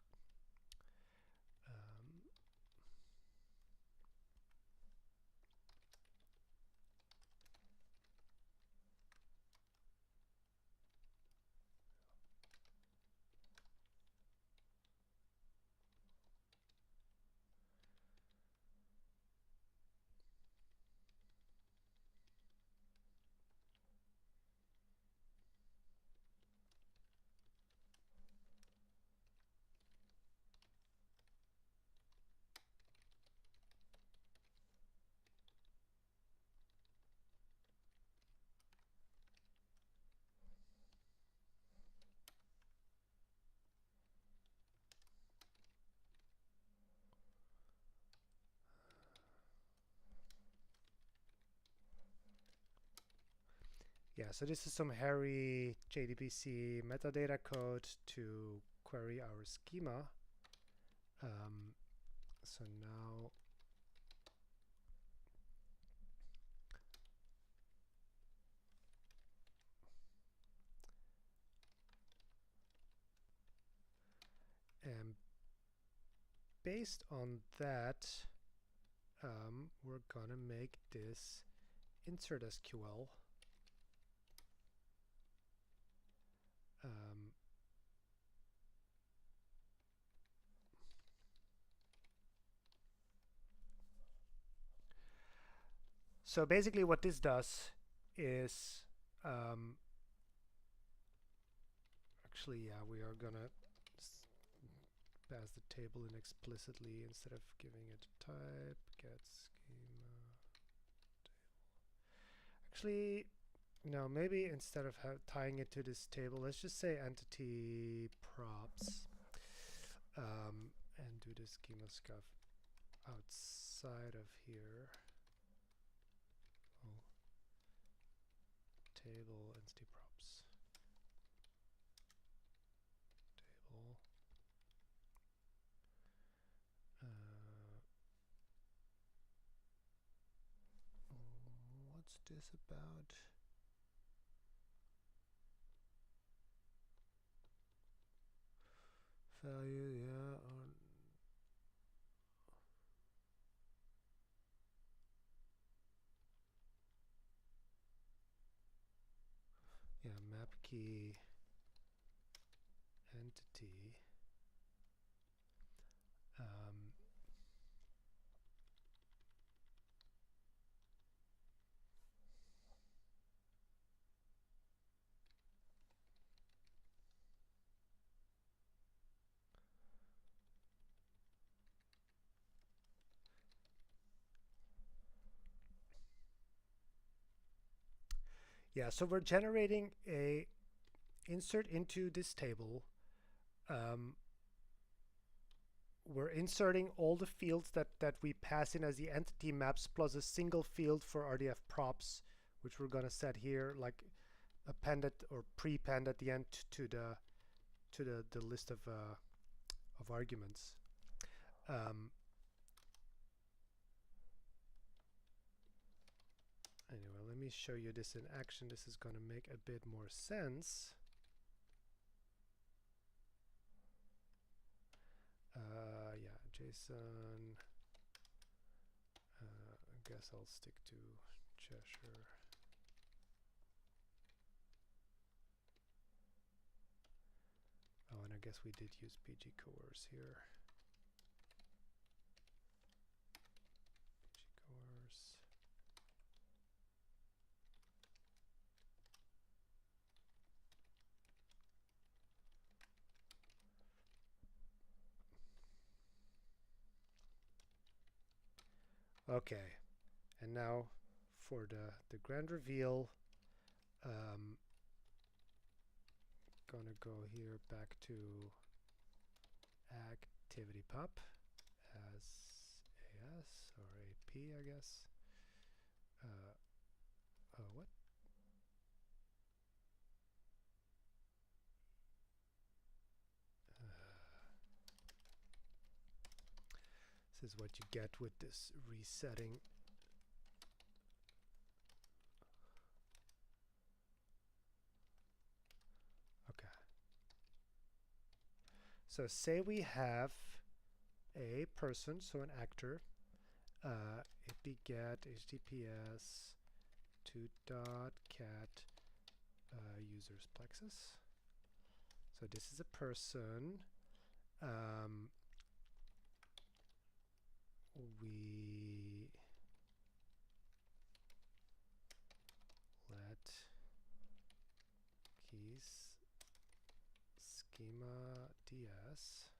Yeah, so this is some hairy JDBC metadata code to query our schema. So now and based on that, we're gonna make this insert SQL. So basically what this does is, actually, yeah, we are gonna pass the table in explicitly instead of giving it a type, get schema table. Actually, no, maybe instead of tying it to this table, let's just say entity props, and do the schema stuff outside of here. Oh. Table entity props. Table. What's this about? Value, yeah. Yeah, map key entity. Yeah, so we're generating a insert into this table. We're inserting all the fields that we pass in as the entity maps plus a single field for RDF props, which we're gonna set here, like appended or pre-append at the end to the list of arguments. Anyway, let me show you this in action. This is going to make a bit more sense. Yeah, JSON. I guess I'll stick to Cheshire. Oh, and I guess we did use PG coerce here. PG coerce. Okay, and now for the grand reveal, gonna go here back to ActivityPub as AS or AP, I guess. Oh, what? This is what you get with this resetting. Okay. So say we have a person, so an actor, it beget https to.cat users plexus. So this is a person. We let keys schema ds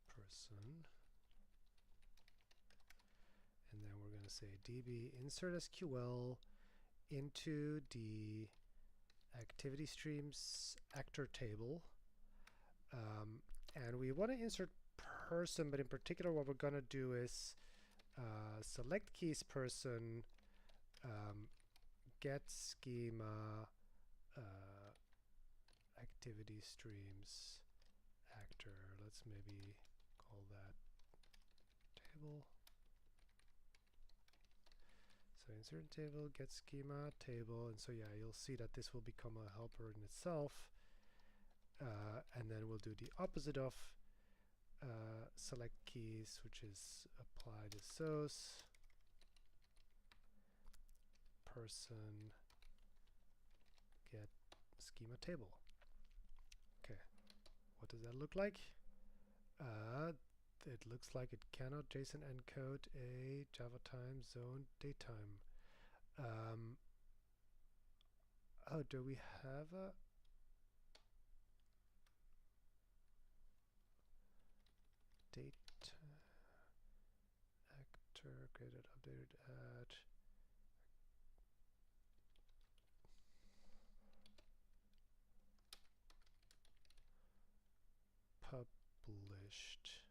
person, and then we're going to say db insert SQL into the activity streams actor table, and we want to insert person, but in particular what we're going to do is select keys person, get schema activity streams actor. Let's maybe call that table. So insert table, get schema table, and so yeah, you'll see that this will become a helper in itself, and then we'll do the opposite of select keys, which is apply the source person get schema table. Okay, what does that look like? It looks like it cannot JSON encode a Java time zone datetime. Oh, do we have a date actor created updated at published?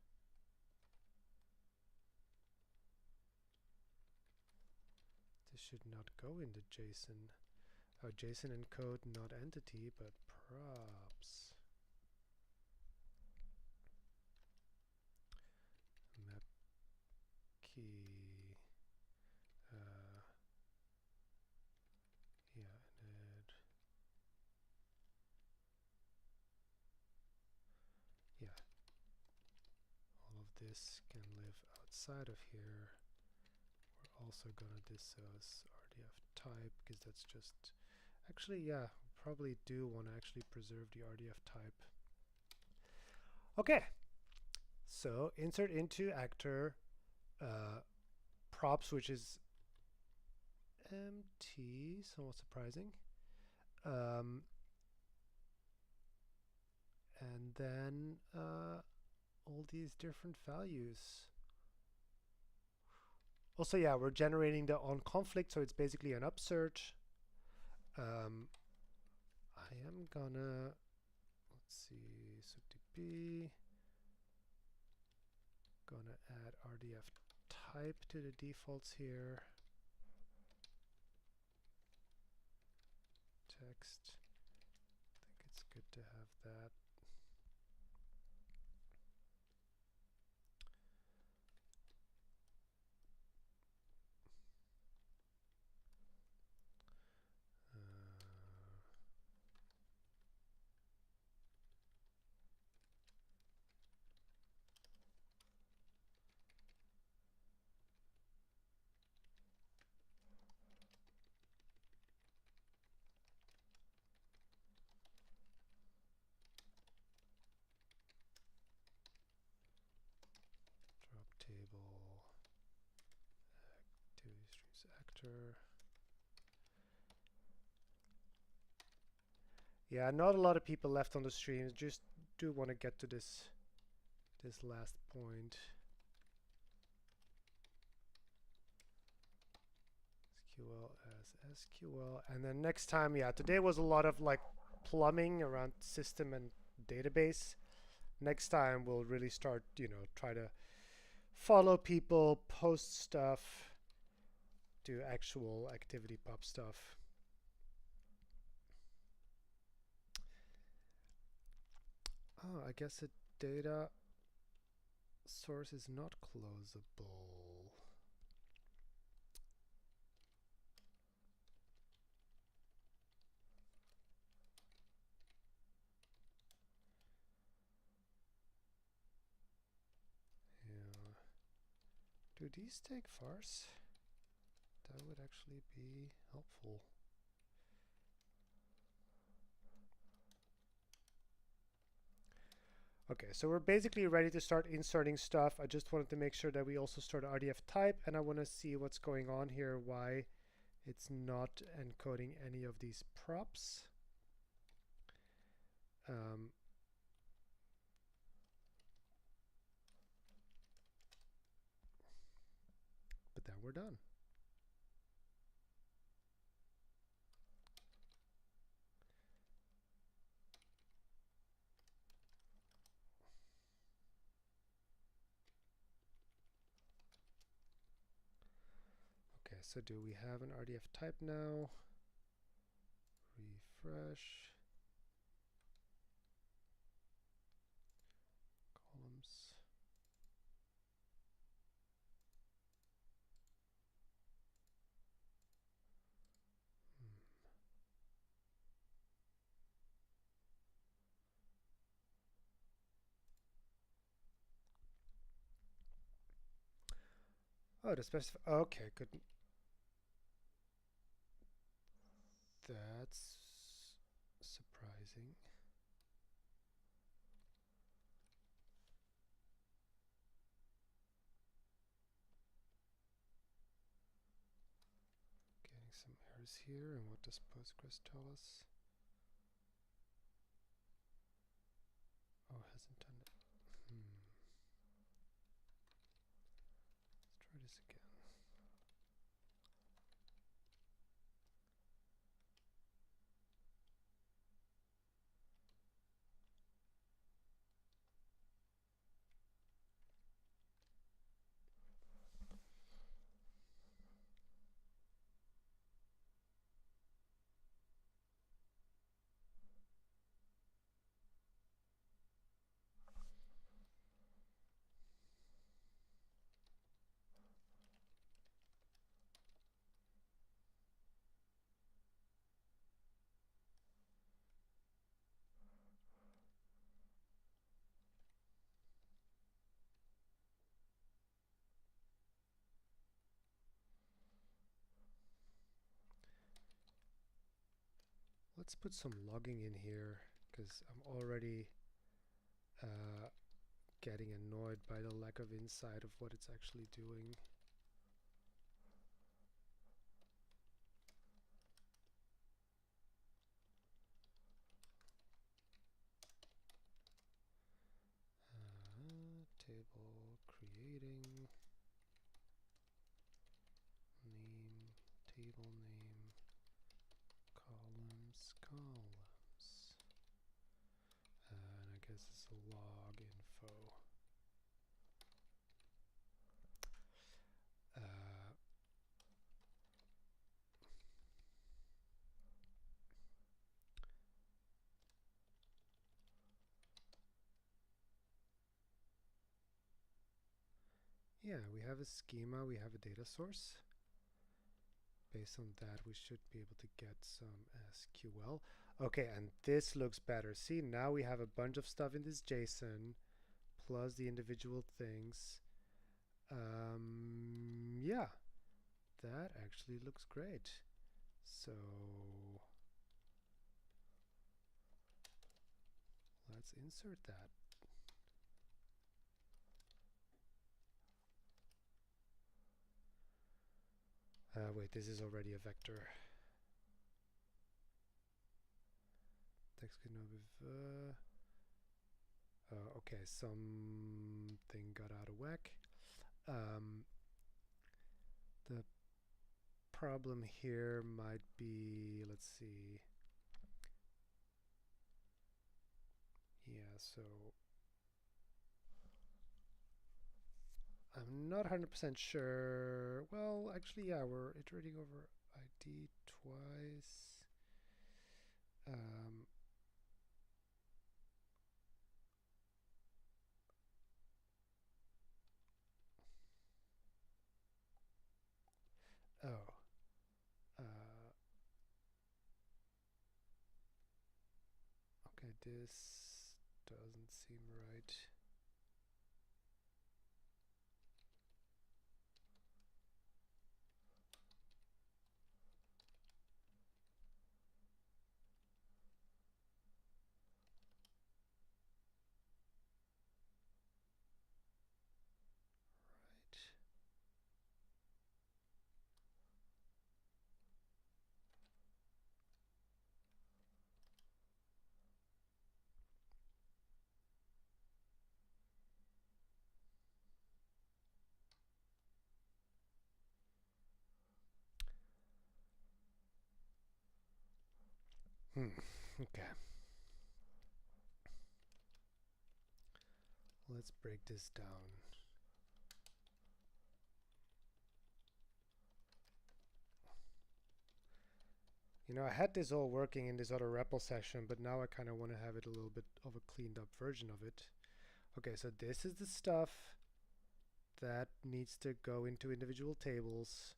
This should not go in the JSON. Oh, JSON encode not entity, but props. Map key. Yeah, and yeah. All of this can live outside of here. We're also gonna disassociate RDF type because that's just actually, yeah, probably do want to actually preserve the RDF type. Okay, so insert into actor props, which is empty, somewhat surprising. And then all these different values. Also, yeah, we're generating the on conflict, so it's basically an upsearch. I am gonna, let's see, subdb, gonna add RDF type to the defaults here. Text, I think it's good to have that. Drop table, activity streams actor. Yeah, not a lot of people left on the stream. Just do want to get to this last point. SQL as SQL, and then next time, yeah, today was a lot of like plumbing around system and database. Next time we'll really start, you know, try to follow people, post stuff, do actual ActivityPub stuff. Oh, I guess a data source is not closable. Yeah. Do these take farce? That would actually be helpful. Okay, so we're basically ready to start inserting stuff. I just wanted to make sure that we also start RDF type, and I want to see what's going on here, why it's not encoding any of these props. But then we're done. Okay, so do we have an RDF type now? Refresh. Columns. Oh, the specify. Okay, good. That's surprising. Getting some errors here, and what does Postgres tell us? Oh, hasn't done it. Let's try this again. Let's put some logging in here, because I'm already getting annoyed by the lack of insight of what it's actually doing. Table creating name, table name, columns, and I guess it's a log info. Yeah, we have a schema, we have a data source. Based on that, we should be able to get some SQL. Okay, and this looks better. See, now we have a bunch of stuff in this JSON, plus the individual things. Yeah, that actually looks great. So let's insert that. Wait, this is already a vector. okay, something got out of whack. The problem here might be, let's see. Yeah, so I'm not 100% sure. Well, actually, yeah, we're iterating over ID twice. Oh. Okay, this doesn't seem right. Okay. Let's break this down. You know, I had this all working in this other REPL session, but now I kind of want to have it a little bit of a cleaned up version of it. Okay, so this is the stuff that needs to go into individual tables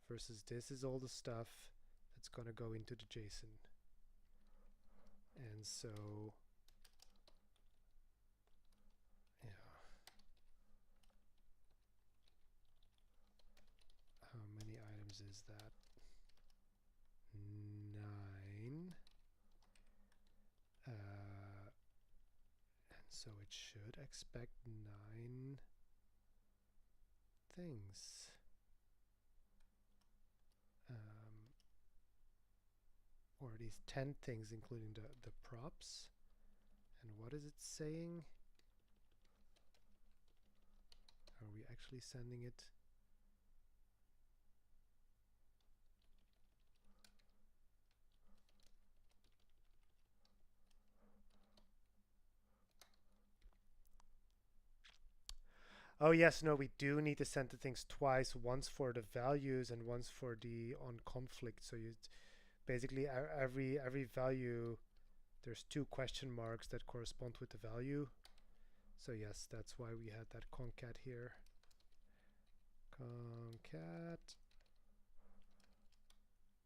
versus this is all the stuff that's going to go into the JSON. And so, yeah. How many items is that? 9. And so it should expect 9 things. Or at least 10 things, including the props. And what is it saying? Are we actually sending it? Oh yes, no, we do need to send the things twice, once for the values and once for the on conflict. So you basically every value, there's 2 question marks that correspond with the value. So yes, that's why we had that concat here. Concat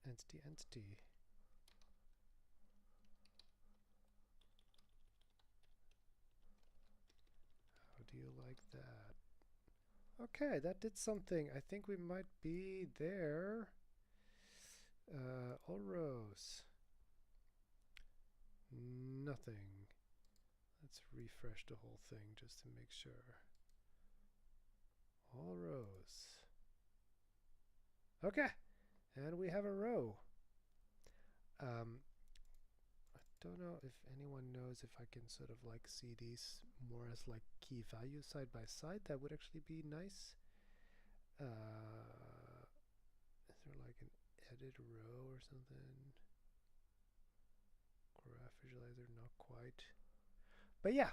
entity. How do you like that? Okay, that did something. I think we might be there. All rows. Nothing. Let's refresh the whole thing just to make sure. All rows. Okay, and we have a row. I don't know if anyone knows if I can sort of like see these more as like key values side by side. That would actually be nice. Is there like an edit row or something? Graph visualizer, not quite. But yeah,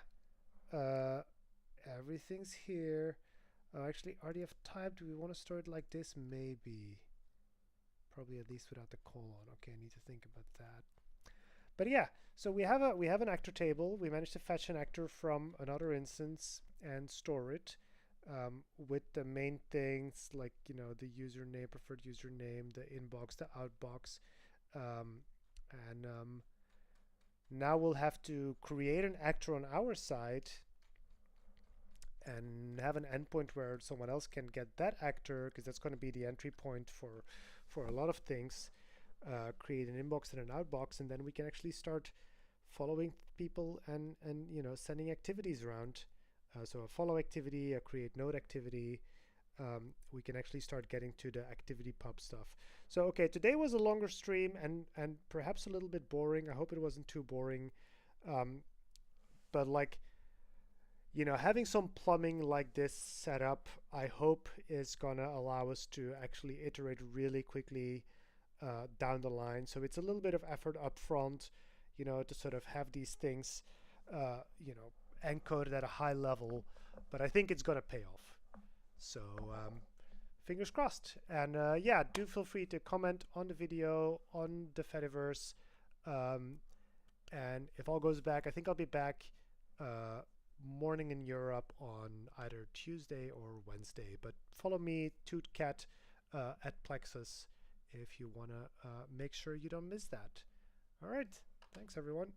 everything's here. Actually, RDF type, do we want to store it like this? Maybe. Probably at least without the colon. Okay, I need to think about that. But yeah, so we have an actor table. We managed to fetch an actor from another instance and store it with the main things like, you know, the username, preferred username, the inbox, the outbox, now we'll have to create an actor on our side and have an endpoint where someone else can get that actor, because that's going to be the entry point for a lot of things. Create an inbox and an outbox, and then we can actually start following people and you know, sending activities around. So a follow activity, a create node activity, we can actually start getting to the ActivityPub stuff. So, okay, today was a longer stream and perhaps a little bit boring. I hope it wasn't too boring. But like, you know, having some plumbing like this set up, I hope is gonna allow us to actually iterate really quickly down the line. So it's a little bit of effort up front, you know, to sort of have these things, you know, encoded at a high level, but I think it's gonna pay off. So fingers crossed. And yeah, do feel free to comment on the video, on the Fediverse. And if all goes back, I think I'll be back morning in Europe on either Tuesday or Wednesday. But follow me, TootCat, at Plexus if you want to make sure you don't miss that. All right. Thanks, everyone.